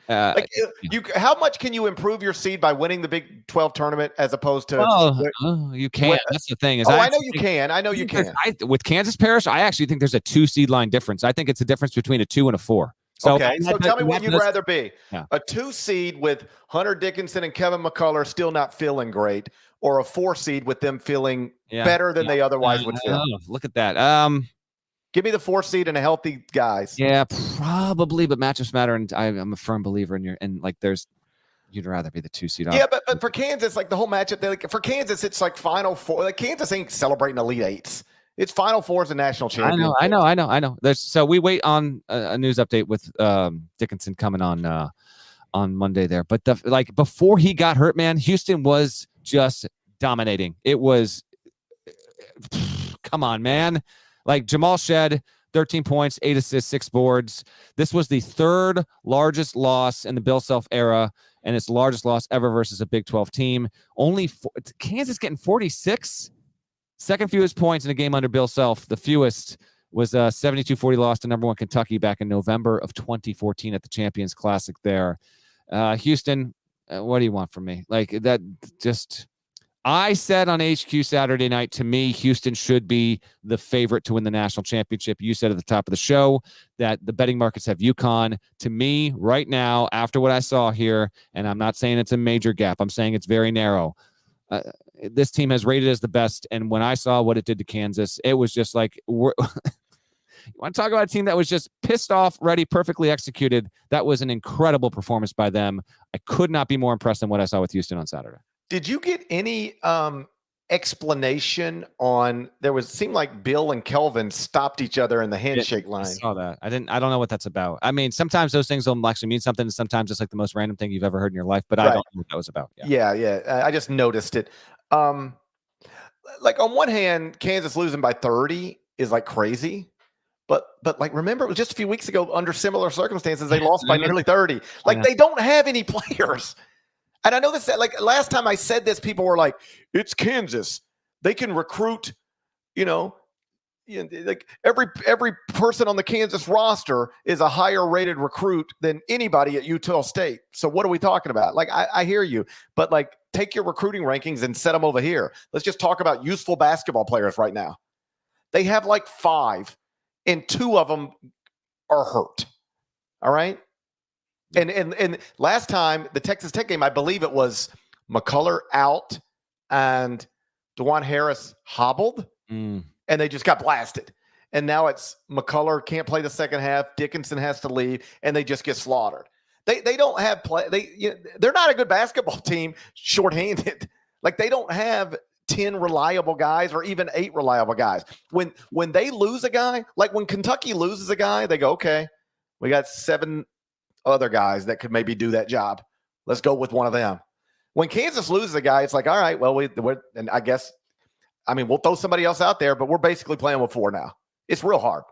How much can you improve your seed by winning the Big 12 tournament as opposed to? You can't. That's the thing. I know you can. I know you can. With Kansas Parish, I actually think there's a 2 seed line difference. I think it's a difference between a 2 and a 4. So, okay, so tell me what you'd rather be. Yeah. A 2 seed with Hunter Dickinson and Kevin McCullough still not feeling great, or a 4 seed with them feeling better than they otherwise would feel? Look at that. Give me the 4 seed and a healthy guys. Yeah, probably, but matchups matter, and I'm a firm believer in you'd rather be the 2 seed. Yeah, but for Kansas, like the whole matchup, for Kansas, it's like Final Four. Like Kansas ain't celebrating Elite Eights. It's Final Fours and national champions. I know. So we wait on a news update with Dickinson coming on Monday there. But before he got hurt, man, Houston was just dominating. It was, come on, man. Like Jamal Shed, 13 points, 8 assists, 6 boards. This was the 3rd largest loss in the Bill Self era, and its largest loss ever versus a Big 12 team. Kansas getting 46. Second fewest points in a game under Bill Self. The fewest was a 72-40 loss to number 1 Kentucky back in November of 2014 at the Champions Classic there. Houston, what do you want from me? Like that just... I said on HQ Saturday night, to me, Houston should be the favorite to win the national championship. You said at the top of the show that the betting markets have UConn. To me, right now, after what I saw here, and I'm not saying it's a major gap, I'm saying it's very narrow. This team has rated as the best, and when I saw what it did to Kansas, it was just like, you want to talk about a team that was just pissed off, ready, perfectly executed. That was an incredible performance by them. I could not be more impressed than what I saw with Houston on Saturday. Did you get any explanation on seemed like Bill and Kelvin stopped each other in the handshake line? I saw that. I don't know what that's about. I mean, sometimes those things don't actually mean something. Sometimes it's like the most random thing you've ever heard in your life, but I don't know what that was about. Yeah. I just noticed it. Like on one hand, Kansas losing by 30 is like crazy. But like, remember, it was just a few weeks ago under similar circumstances, they lost by nearly 30. Like they don't have any players. And I know this, like last time I said this, people were like, it's Kansas. They can recruit, like every person on the Kansas roster is a higher rated recruit than anybody at Utah State. So what are we talking about? Like, I hear you, but like take your recruiting rankings and set them over here. Let's just talk about useful basketball players right now. They have like 5 and 2 of them are hurt. All right. And last time, the Texas Tech game, I believe it was McCullough out and DeJuan Harris hobbled, and they just got blasted. And now it's McCullough can't play the second half. Dickinson has to leave, and they just get slaughtered. They don't have play. They're not a good basketball team shorthanded. Like they don't have 10 reliable guys or even 8 reliable guys. When they lose a guy, like when Kentucky loses a guy, they go, okay, we got 7 other guys that could maybe do that job. Let's go with one of them. When Kansas loses a guy, it's like, all right, well, and I guess, we'll throw somebody else out there, but we're basically playing with 4 now. It's real hard.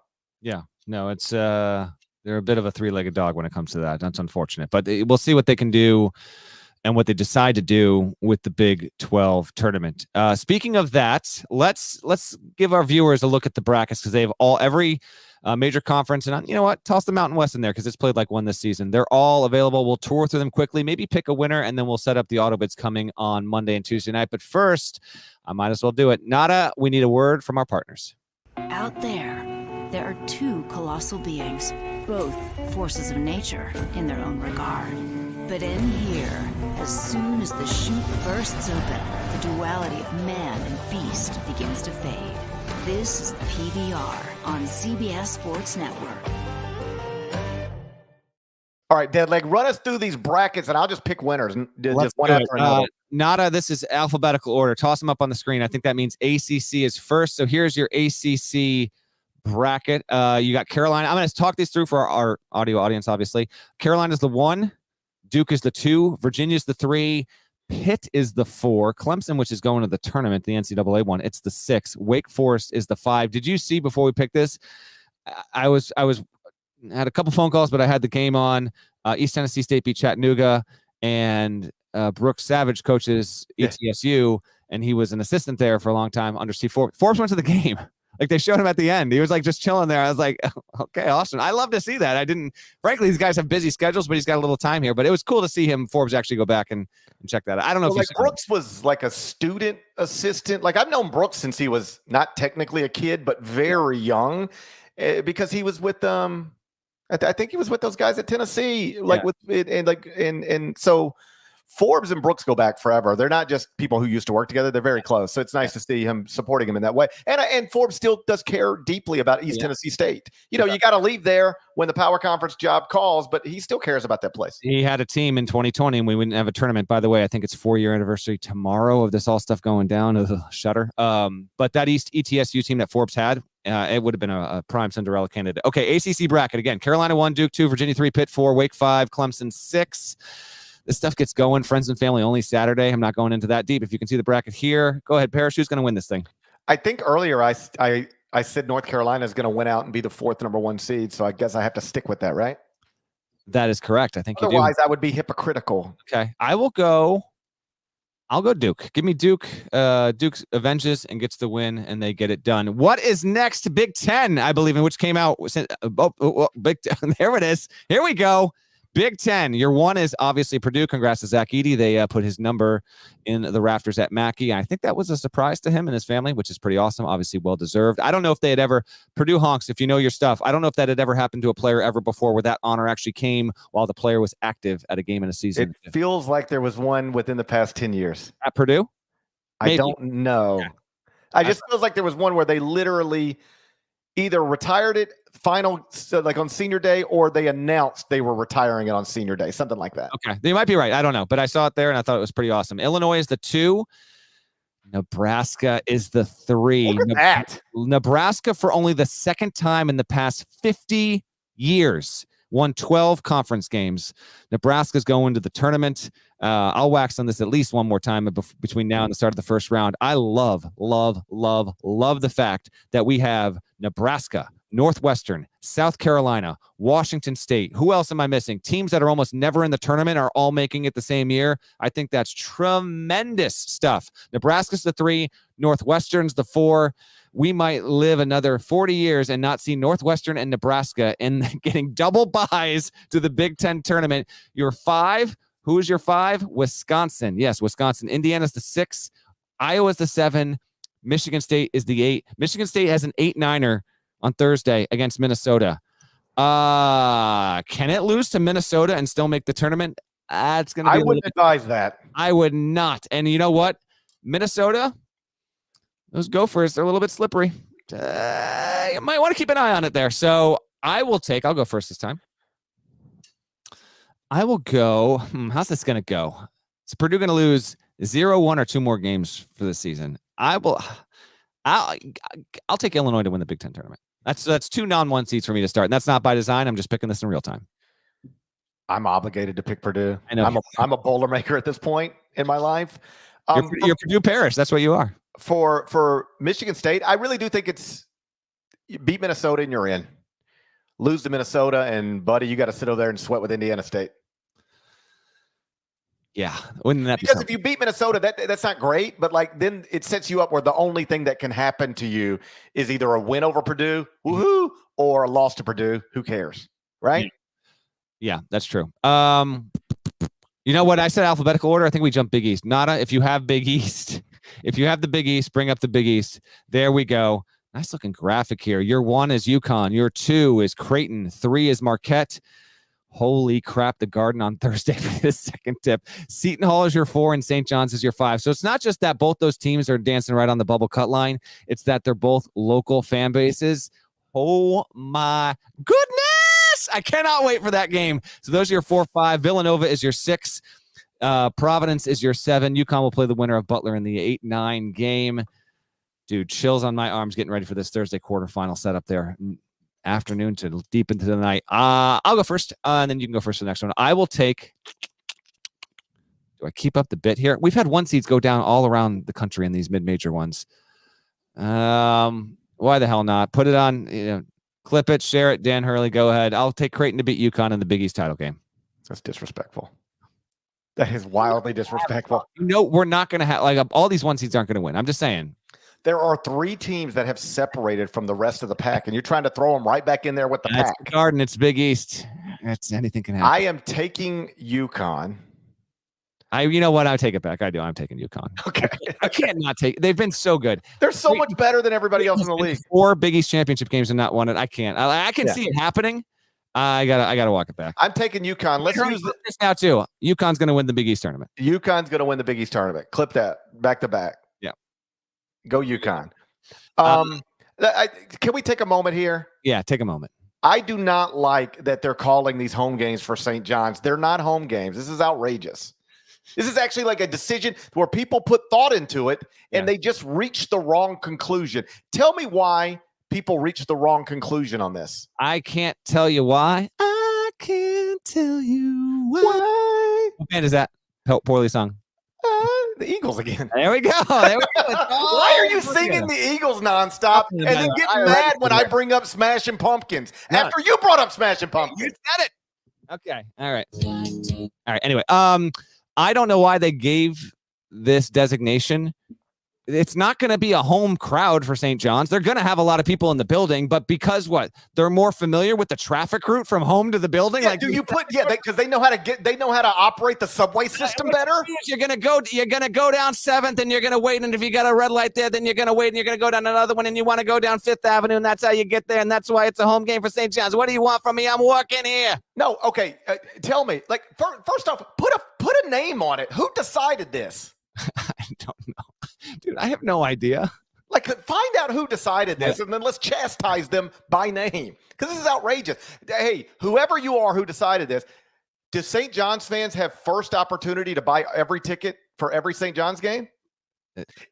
Yeah. No, it's they're a bit of a three-legged dog when it comes to that. That's unfortunate, but we'll see what they can do and what they decide to do with the Big 12 tournament. Speaking of that, let's give our viewers a look at the brackets because they have every major conference, and you know what? Toss the Mountain West in there because it's played like one this season. They're all available. We'll tour through them quickly, maybe pick a winner, and then we'll set up the auto bids coming on Monday and Tuesday night. But first, I might as well do it. Nada, we need a word from our partners. Out there are two colossal beings, both forces of nature in their own regard. But in here, as soon as the chute bursts open, the duality of man and beast begins to fade. This is the PBR on CBS Sports Network. All right, Deadleg, run us through these brackets, and I'll just pick winners. Just one after another. Nada, this is alphabetical order. Toss them up on the screen. I think that means ACC is first. So here's your ACC bracket. You got Carolina. I'm going to talk these through for our audio audience, obviously. Carolina's the 1. Duke is the 2. Virginia's the 3. Pitt is the 4. Clemson, which is going to the tournament, the NCAA one, it's the 6. Wake Forest is the 5. Did you see before we picked this? I had a couple phone calls, but I had the game on. East Tennessee State beat Chattanooga, and Brooks Savage coaches ETSU, and he was an assistant there for a long time under Steve Forbes. Forbes went to the game. Like, they showed him at the end. He was like just chilling there. I was like, okay, awesome. I love to see that. Frankly, these guys have busy schedules, but he's got a little time here. But it was cool to see him, Forbes, actually go back and check that out. I don't know if Brooks was like a student assistant. Like, I've known Brooks since he was not technically a kid, but very young, because he was with I think he was with those guys at Tennessee, so Forbes and Brooks go back forever. They're not just people who used to work together. They're very close. So it's nice to see him supporting him in that way. And Forbes still does care deeply about East Tennessee State. You got to leave there when the power conference job calls, but he still cares about that place. He had a team in 2020 and we wouldn't have a tournament. By the way, I think it's 4-year anniversary tomorrow of this all stuff going down. Shudder. But that ETSU team that Forbes had, it would have been a prime Cinderella candidate. Okay, ACC bracket again. Carolina 1, Duke 2, Virginia 3, Pitt 4, Wake 5, Clemson 6. This stuff gets going. Friends and family only Saturday. I'm not going into that deep. If you can see the bracket here, go ahead, Parrish. Who's going to win this thing? I think earlier I said North Carolina is going to win out and be the 4th number 1 seed. So I guess I have to stick with that, right? That is correct. I think otherwise you do. I would be hypocritical. Okay, I'll go Duke. Give me Duke. Duke avenges and gets the win, and they get it done. What is next? Big Ten, I believe, in which came out. Big Ten. There it is. Here we go. Big Ten. Your 1 is obviously Purdue. Congrats to Zach Edey. They put his number in the rafters at Mackey. I think that was a surprise to him and his family, which is pretty awesome. Obviously well-deserved. I don't know if they had ever, Purdue honks, if you know your stuff, I don't know if that had ever happened to a player ever before where that honor actually came while the player was active at a game in a season. It feels like there was one within the past 10 years. At Purdue? Maybe. I don't know. Yeah. I just feels like there was one where they literally either retired it like on senior day, or they announced they were retiring it on senior day, something like that. Okay, they might be right. I don't know, but I saw it there and I thought it was pretty awesome. Illinois is the 2. Nebraska is the 3. Look at that. Nebraska, for only the 2nd time in the past 50 years, won 12 conference games. Nebraska's going to the tournament. I'll wax on this at least one more time between now and the start of the first round. I love the fact that we have Nebraska, Northwestern, South Carolina, Washington State. Who else am I missing? Teams that are almost never in the tournament are all making it the same year. I think that's tremendous stuff. Nebraska's the 3, Northwestern's the 4. We might live another 40 years and not see Northwestern and Nebraska and getting double buys to the Big Ten tournament. Your 5, who is your 5? Wisconsin. Yes, Wisconsin. Indiana's the 6. Iowa's the 7. Michigan State is the 8. Michigan State has an 8-9er on Thursday against Minnesota. Can it lose to Minnesota and still make the tournament? It's going to be. I wouldn't advise that. I would not. And you know what? Minnesota, those Gophers, they're a little bit slippery. You might want to keep an eye on it there. So I'll go first this time. I will go. How's this going to go? Is Purdue going to lose 0, 1, or 2 more games for the season? I'll take Illinois to win the Big Ten tournament. That's 2 non-1 seeds for me to start. And that's not by design. I'm just picking this in real time. I'm obligated to pick Purdue. I know. I'm a Boilermaker at this point in my life. You're Purdue Parish. That's what you are. For Michigan State, I really do think it's you beat Minnesota and you're in. lose to Minnesota, and buddy, you got to sit over there and sweat with Indiana State. Yeah, wouldn't that be Because something? if you beat Minnesota, that's not great, but like then it sets you up where the only thing that can happen to you is either a win over Purdue, woohoo, or a loss to Purdue. Who cares, right? Yeah, that's true. You know what? I said alphabetical order. I think we jump Big East. Nada, if you have Big East, if you have the Big East, bring up the Big East. There we go. Nice looking graphic here. Your 1 is UConn. Your 2 is Creighton. 3 is Marquette. Holy crap, the Garden on Thursday for this second tip. Seton Hall is your 4 and St. John's is your 5. So it's not just that both those teams are dancing right on the bubble cut line. It's that they're both local fan bases. Oh my goodness. I cannot wait for that game. So those are your 4-5. Villanova is your 6. Providence is your 7. UConn will play the winner of Butler in the 8-9 game. Dude, chills on my arms getting ready for this Thursday quarterfinal setup there. Afternoon to deep into the night. I'll go first, and then you can go first for the next one. I will take. Do I keep up the bit here? We've had 1 seeds go down all around the country in these mid-major ones. Why the hell not? Put it on. Clip it, share it. Dan Hurley, go ahead. I'll take Creighton to beat UConn in the Big East title game. That's disrespectful. That is wildly disrespectful. We're not going to have all these 1 seeds aren't going to win. I'm just saying. There are 3 teams that have separated from the rest of the pack, and you're trying to throw them right back in there with the pack. The Garden, it's Big East. Anything can happen. I am taking UConn. You know what? I'll take it back. I do. I'm taking UConn. Okay. I can't not take. They've been so good. They're so much better than everybody else in the league. 4 Big East championship games and not won it. I can't. I can see it happening. I gotta walk it back. I'm taking UConn. Let's use this now too. UConn's going to win the Big East tournament. UConn's going to win the Big East tournament. Clip that back to back. Yeah. Go UConn. Can we take a moment here? Yeah, take a moment. I do not like that they're calling these home games for St. John's. They're not home games. This is outrageous. This is actually like a decision where people put thought into it and they just reached the wrong conclusion. Tell me why people reached the wrong conclusion on this. I can't tell you why. I can't tell you why. What band is that? Poorly sung. The Eagles again. There we go. There we go. Why are you singing the Eagles nonstop and then getting mad when I bring up Smashing Pumpkins after you brought up Smashing Pumpkins? You said it. Okay. All right. All right. Anyway, I don't know why they gave this designation. It's not going to be a home crowd for St. John's. They're going to have a lot of people in the building, but because they're more familiar with the traffic route from home to the building. Yeah, because they know how to operate the subway system better. You're going to go down 7th and you're going to wait. And if you got a red light there, then you're going to wait and you're going to go down another one and you want to go down 5th Avenue. And that's how you get there. And that's why it's a home game for St. John's. What do you want from me? I'm working here. No. Okay. Tell me, first off, put a name on it. Who decided this? I don't know. Dude, I have no idea. Find out who decided this, and then let's chastise them by name, because this is outrageous. Hey, whoever you are who decided this, do St. John's fans have first opportunity to buy every ticket for every St. John's game?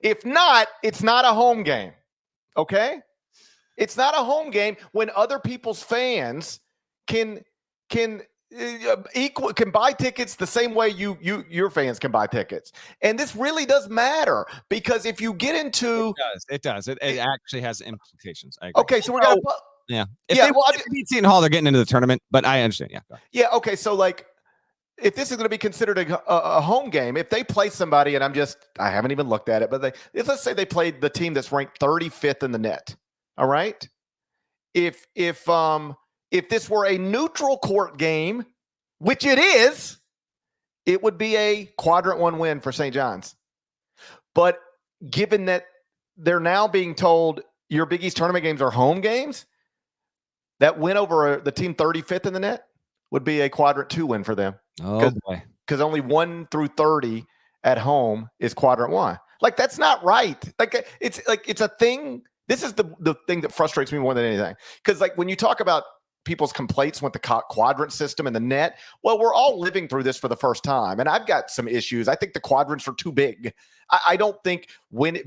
If not, it's not a home game, okay? It's not a home game when other people's fans can buy tickets the same way your fans can buy tickets. And this really does matter, because if you get into it actually has implications. Okay, so we're gonna if they beat Seton Hall, they're getting into the tournament, but I understand. Okay, so if this is going to be considered a home game, if they play somebody, and I haven't even looked at it, but let's say they played the team that's ranked 35th in the net. All right, if this were a neutral court game, which it is, it would be a quadrant 1 win for St. John's. But given that they're now being told your Big East tournament games are home games, that win over the team 35th in the net would be a quadrant 2 win for them. Oh boy. Because only 1 through 30 at home is quadrant 1. That's not right. It's a thing. This is the thing that frustrates me more than anything. Because when you talk about people's complaints with the quadrant system and the net, well, we're all living through this for the first time, and I've got some issues. I think the quadrants are too big. I don't think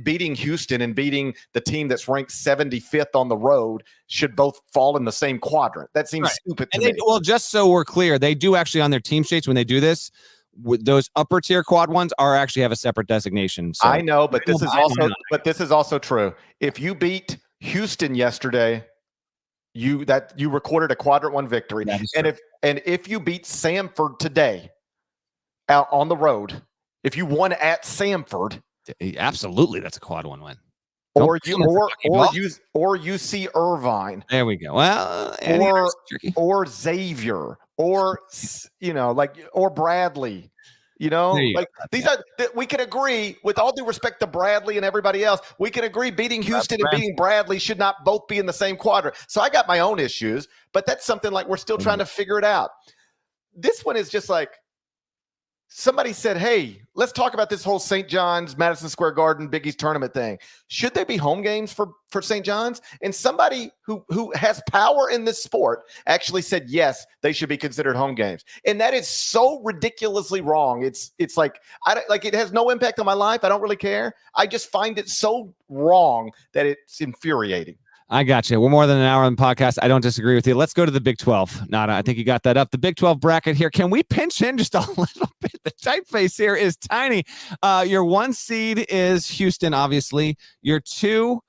beating Houston and beating the team that's ranked 75th on the road should both fall in the same quadrant. That seems stupid to me. Well, just so we're clear, they do actually on their team sheets when they do this, those upper tier quad ones actually have a separate designation. So. I know, but this is also true. If you beat Houston yesterday, You recorded a quadrant 1 victory. That is And true. if you beat Samford today out on the road, if you won at Samford, Absolutely, that's a quad 1 win. or Don't UC Irvine, there we go. Well, tricky. or Xavier, or or Bradley. Like these are we can agree, with all due respect to Bradley and everybody else, we can agree beating Houston and beating Bradley should not both be in the same quadrant. So I got my own issues, but that's something like we're still trying to figure it out. This one is just like somebody said, hey, let's talk about this whole St. John's, Madison Square Garden, Big East tournament thing. Should they be home games for St. John's? And somebody who has power in this sport actually said, yes, they should be considered home games. And that is so ridiculously wrong. It's like, it has no impact on my life. I don't really care. I just find it so wrong that it's infuriating. I got you. We're more than an hour on the podcast. I don't disagree with you. Let's go to the Big 12. Nada, I think you got that up. The Big 12 bracket here. Can we pinch in just a little bit? The typeface here is tiny. Your 1 seed is Houston, obviously. Your 2,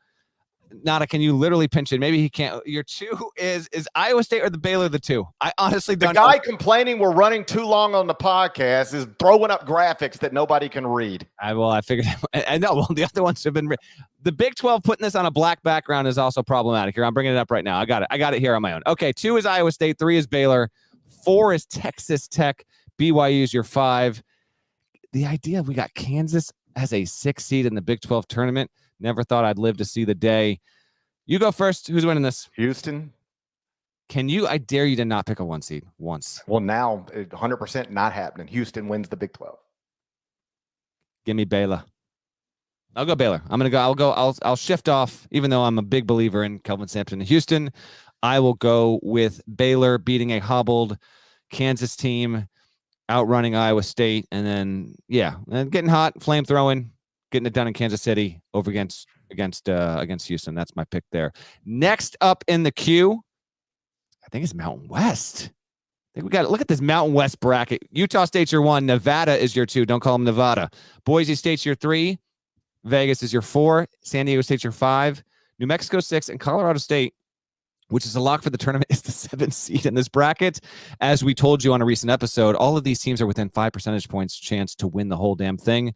Nada, can you literally pinch in? Maybe he can't. Your 2 is Iowa State or the Baylor the 2? I honestly don't know. The guy complaining we're running too long on the podcast is throwing up graphics that nobody can read. I figured. I know. Well, the other ones have been. The Big 12 putting this on a black background is also problematic. Here, I'm bringing it up right now. I got it here on my own. Okay, 2 is Iowa State, 3 is Baylor, 4 is Texas Tech, BYU is your 5. The idea we got Kansas as a 6 seed in the Big 12 tournament. Never thought I'd live to see the day. You go first. Who's winning this? Houston. I dare you to not pick a 1 seed once. Well, now 100% not happening. Houston wins the Big 12. Give me Baylor. I'll go Baylor. I'll shift off, even though I'm a big believer in Kelvin Sampson in Houston. I will go with Baylor beating a hobbled Kansas team, outrunning Iowa State, and then getting hot, flame throwing, getting it done in Kansas City over against Houston. That's my pick there. Next up in the queue, I think it's Mountain West. I think we got to look at this Mountain West bracket. Utah State's your 1. Nevada is your 2. Don't call them Nevada. Boise State's your 3. Vegas is your 4. San Diego State's your 5. New Mexico 6, and Colorado State, which is a lock for the tournament, is the 7th seed in this bracket. As we told you on a recent episode, all of these teams are within 5 percentage points chance to win the whole damn thing.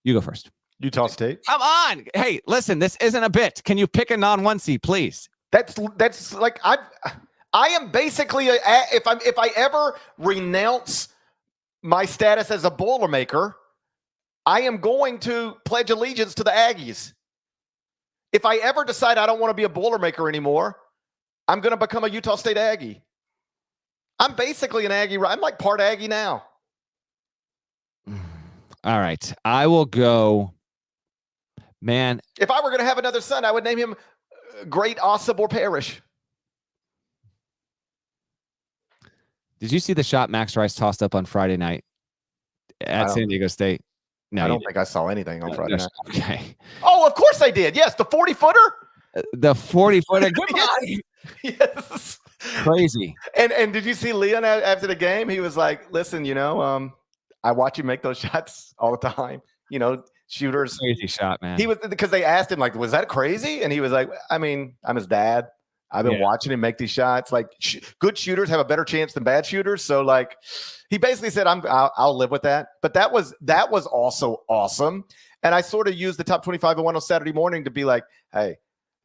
You go first. Utah State. Come on. Hey, listen, this isn't a bit. Can you pick a non-1 seed, please? That's like I am basically if I ever renounce my status as a Boilermaker, I am going to pledge allegiance to the Aggies. If I ever decide I don't want to be a Boilermaker anymore, I'm going to become a Utah State Aggie. I'm basically an Aggie. I'm like part Aggie now. All right. I will go, man. If I were going to have another son, I would name him Great Osibor Parish. Did you see the shot Max Rice tossed up on Friday night at San Diego State? No, I don't think I saw anything on Friday night. Okay. Oh, of course I did. Yes, the 40-footer. The 40-footer. Yes. Crazy. And did you see Leon after the game? He was like, listen, I watch you make those shots all the time. Shooters. Crazy shot, man. He was, because they asked him, like, was that crazy? And he was like, I mean, I'm his dad. I've been watching him make these shots. Like, good shooters have a better chance than bad shooters. So, like, he basically said, I'll live with that. But that was also awesome. And I sort of used the top 25 and 1 on Saturday morning to be like, hey,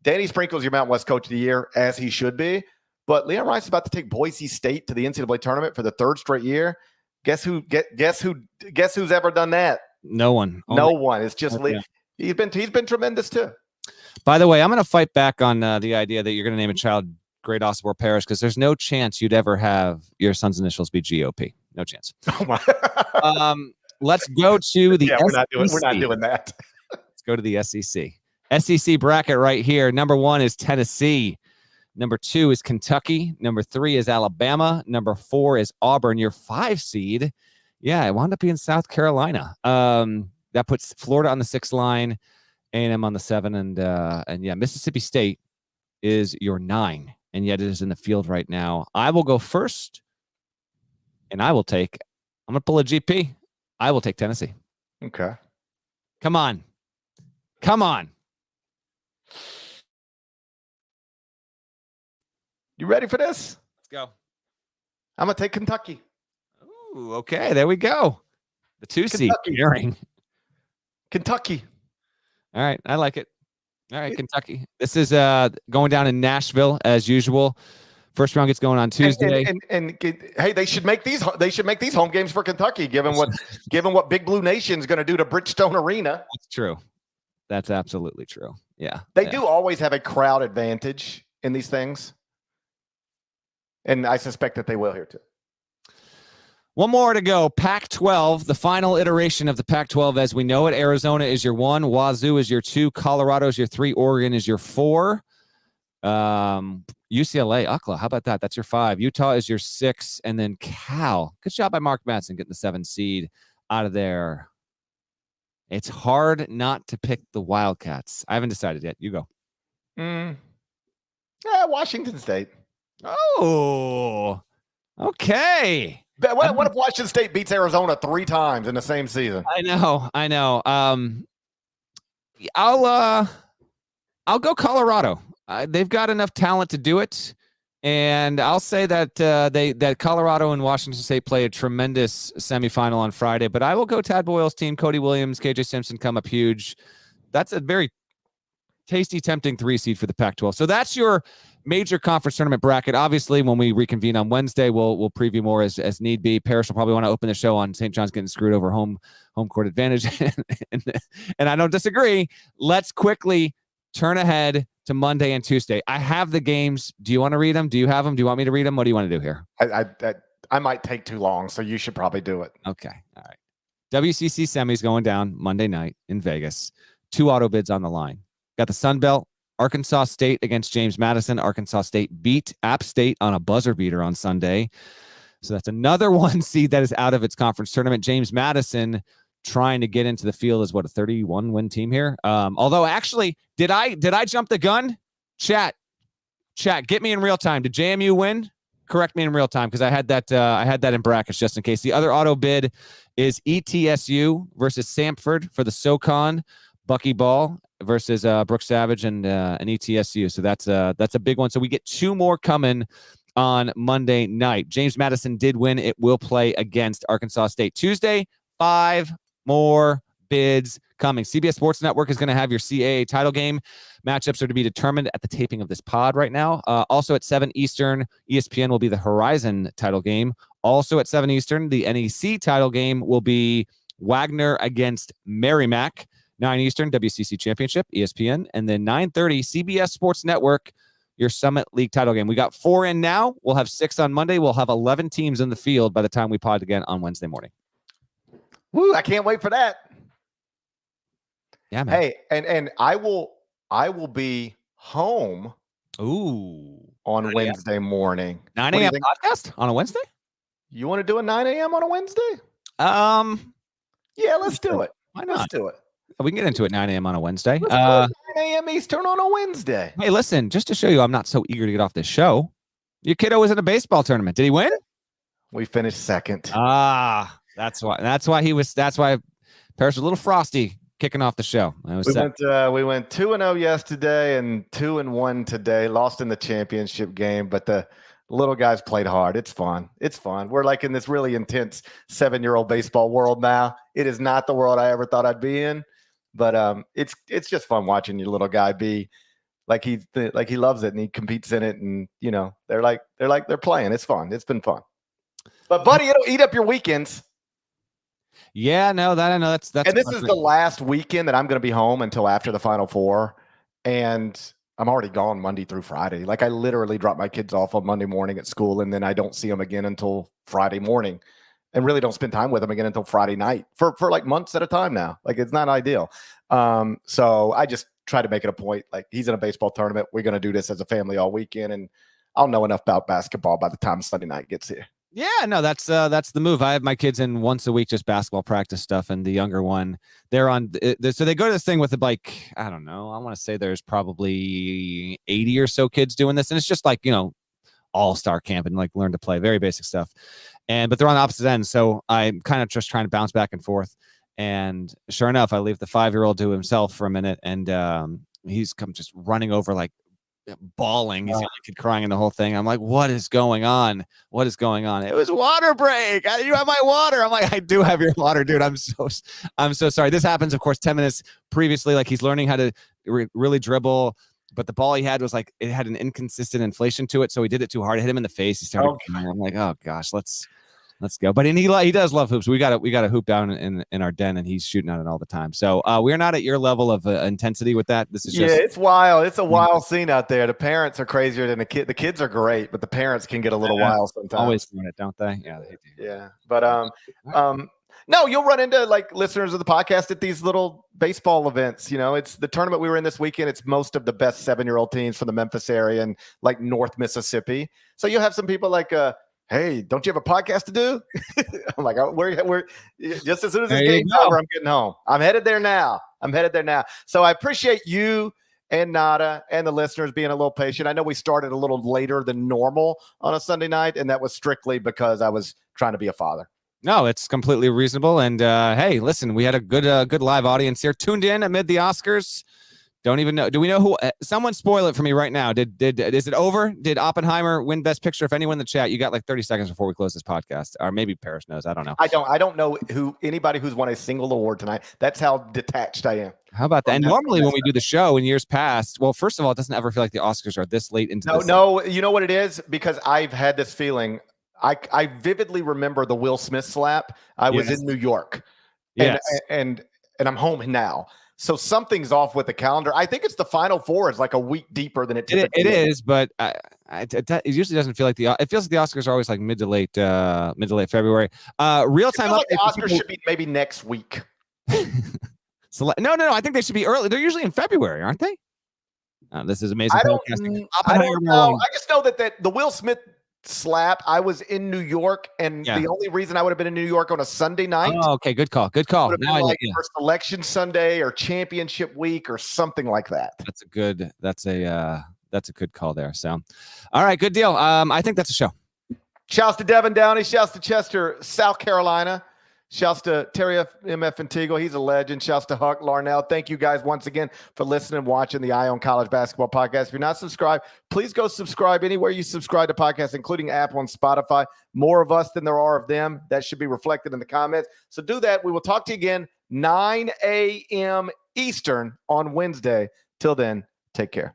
Danny Sprinkle's your Mountain West Coach of the Year, as he should be. But Leon Rice is about to take Boise State to the NCAA tournament for the 3rd straight year. Guess who's ever done that? No one. No one. It's just he's been tremendous too. By the way, I'm going to fight back on the idea that you're going to name a child Great Osibor Parish, because there's no chance you'd ever have your son's initials be GOP. No chance. Oh my. Let's go to the SEC. We're not doing that. Let's go to the SEC. SEC bracket right here. Number 1 is Tennessee. Number 2 is Kentucky. Number 3 is Alabama. Number 4 is Auburn. Your 5 seed. Yeah, it wound up being South Carolina. That puts Florida on the 6th line, A&M on the 7, and Mississippi State is your 9, and yet it is in the field right now. I will go first, and I'm going to pull a GP. I will take Tennessee. Okay. Come on. You ready for this? Let's go. I'm going to take Kentucky. Ooh, okay. There we go. The 2 seed. Kentucky. All right. I like it. All right, Kentucky. This is going down in Nashville as usual. First round gets going on Tuesday. And hey, they should make these home games for Kentucky, given what Big Blue Nation is going to do to Bridgestone Arena. That's true. That's absolutely true. Yeah. They do always have a crowd advantage in these things. And I suspect that they will here too. One more to go. Pac-12, the final iteration of the Pac-12 as we know it. Arizona is your 1. Wazoo is your 2. Colorado is your 3. Oregon is your 4. UCLA, UCLA, how about that? That's your 5. Utah is your 6. And then Cal. Good job by Mark Madsen getting the 7 seed out of there. It's hard not to pick the Wildcats. I haven't decided yet. You go. Washington State. Oh, okay. But what if Washington State beats Arizona 3 times in the same season? I know. I'll go Colorado. They've got enough talent to do it, and I'll say that that Colorado and Washington State play a tremendous semifinal on Friday. But I will go Tad Boyle's team. Cody Williams, KJ Simpson come up huge. That's a very tasty, tempting 3 seed for the Pac-12. So that's your major conference tournament bracket. Obviously, when we reconvene on Wednesday, we'll preview more as need be. Paris will probably want to open the show on St. John's getting screwed over home court advantage, and I don't disagree. Let's quickly turn ahead to Monday and Tuesday. I have the games. Do you want to read them? Do you have them? Do you want me to read them? What do you want to do here? I might take too long, so you should probably do it. Okay. All right. WCC semis going down Monday night in Vegas. 2 auto bids on the line. Got the Sun Belt. Arkansas State against James Madison. Arkansas State beat App State on a buzzer beater on Sunday. So that's another 1 seed that is out of its conference tournament. James Madison trying to get into the field as a 31-win team here. Although actually, did I jump the gun? Chat, get me in real time. Did JMU win? Correct me in real time because I had that in brackets just in case. The other auto bid is ETSU versus Samford for the SoCon Buckyball versus Brooks Savage and ETSU. So that's a big one. So we get 2 more coming on Monday night. James Madison did win. It will play against Arkansas State. Tuesday, 5 more bids coming. CBS Sports Network is going to have your CAA title game. Matchups are to be determined at the taping of this pod right now. Also at 7 Eastern, ESPN will be the Horizon title game. Also at 7 Eastern, the NEC title game will be Wagner against Merrimack. 9 Eastern, WCC Championship, ESPN. And then 9:30, CBS Sports Network, your Summit League title game. We got 4 in now. We'll have 6 on Monday. We'll have 11 teams in the field by the time we pod again on Wednesday morning. Woo, I can't wait for that. Yeah, man. Hey, and I will be home on Wednesday morning. 9 a.m. podcast on a Wednesday? You want to do a 9 a.m. on a Wednesday? Yeah, let's do it. Why not? Let's do it. We can get into it 9 a.m. on a Wednesday. 9 a.m. Eastern on a Wednesday. Hey, listen, just to show you I'm not so eager to get off this show. Your kiddo was in a baseball tournament. Did he win? We finished 2nd. That's why Paris was a little frosty kicking off the show. We went 2-0 yesterday and 2-1 today. Lost in the championship game, but the little guys played hard. It's fun. We're like in this really intense 7-year-old baseball world now. It is not the world I ever thought I'd be in, but it's just fun watching your little guy be like he loves it and he competes in it, and they're playing. It's fun. It's been fun. But buddy, it'll eat up your weekends. Yeah, no, that I know. That's and this is the last weekend that I'm going to be home until after the Final Four, and I'm already gone Monday through Friday. Like I literally drop my kids off on Monday morning at school, and then I don't see them again until Friday morning, and really don't spend time with them again until Friday night for like months at a time now. Like it's not ideal. So I just try to make it a point. Like he's in a baseball tournament. We're going to do this as a family all weekend, and I'll know enough about basketball by the time Sunday night gets here. Yeah, no, that's the move. I have my kids in once a week, just basketball practice stuff, and the younger one, they're on. So they go to this thing with like, I don't know, I want to say there's probably 80 or so kids doing this, and it's just like all-star camp and like learn to play, very basic stuff. But they're on opposite ends, so I'm kind of just trying to bounce back and forth. And sure enough, I leave the 5-year-old to himself for a minute, and he's come just running over like bawling. He's the only kid crying in the whole thing. I'm like, what is going on? What is going on? It was water break. You have my water. I'm like, I do have your water, dude. I'm so sorry. This happens, of course, 10 minutes previously. Like he's learning how to really dribble, but the ball he had was like, it had an inconsistent inflation to it. So he did it too hard. I hit him in the face. He started. I'm like, oh gosh, let's go. But he does love hoops. We got a hoop down in our den, and he's shooting at it all the time. So we're not at your level of intensity with that. This is just it's wild. It's a wild scene out there. The parents are crazier than the kid. The kids are great, but the parents can get a little wild sometimes. Always doing it, don't they? Yeah, they do. Yeah, but no, you'll run into like listeners of the podcast at these little baseball events. You know, it's the tournament we were in this weekend. It's most of the best 7-year-old teams from the Memphis area and like North Mississippi. So you'll have some people like, hey, don't you have a podcast to do? I'm like, we're just as soon as this game's over, I'm getting home. I'm headed there now. So I appreciate you and Nada and the listeners being a little patient. I know we started a little later than normal on a Sunday night, and that was strictly because I was trying to be a father. No, it's completely reasonable. And hey, listen, we had a good live audience here tuned in amid the Oscars. Don't even know. Do we know who? Someone spoil it for me right now. Is it over? Did Oppenheimer win Best Picture? If anyone in the chat, you got like 30 seconds before we close this podcast, or maybe Paris knows. I don't know. I don't know anybody who's won a single award tonight. That's how detached I am. How about that? And normally when we do the show in years past, well, first of all, it doesn't ever feel like the Oscars are this late into this. No, you know what it is? Because I've had this feeling. I vividly remember the Will Smith slap. I was in New York, and I'm home now. So something's off with the calendar. I think it's the Final Four is like a week deeper than it typically is. But it usually doesn't feel like it feels like the Oscars are always like mid to late February. Real time. Like the Oscars should be maybe next week. So no. I think they should be early. They're usually in February, aren't they? This is amazing. I don't know. I just know that the Will Smith slap. I was in New York, and the only reason I would have been in New York on a Sunday night. Oh, okay, good call. Now like for Selection Sunday or Championship Week or something like that. That's a good call there. So, all right, good deal. I think that's a show. Shouts to Devin Downey. Shouts to Chester, South Carolina. Shouts to Terry MF Antigua. He's a legend. Shouts to Huck Larnell. Thank you guys once again for listening and watching the Eye on College Basketball Podcast. If you're not subscribed, please go subscribe anywhere you subscribe to podcasts, including Apple and Spotify. More of us than there are of them. That should be reflected in the comments. So do that. We will talk to you again 9 a.m. Eastern on Wednesday. Till then, take care.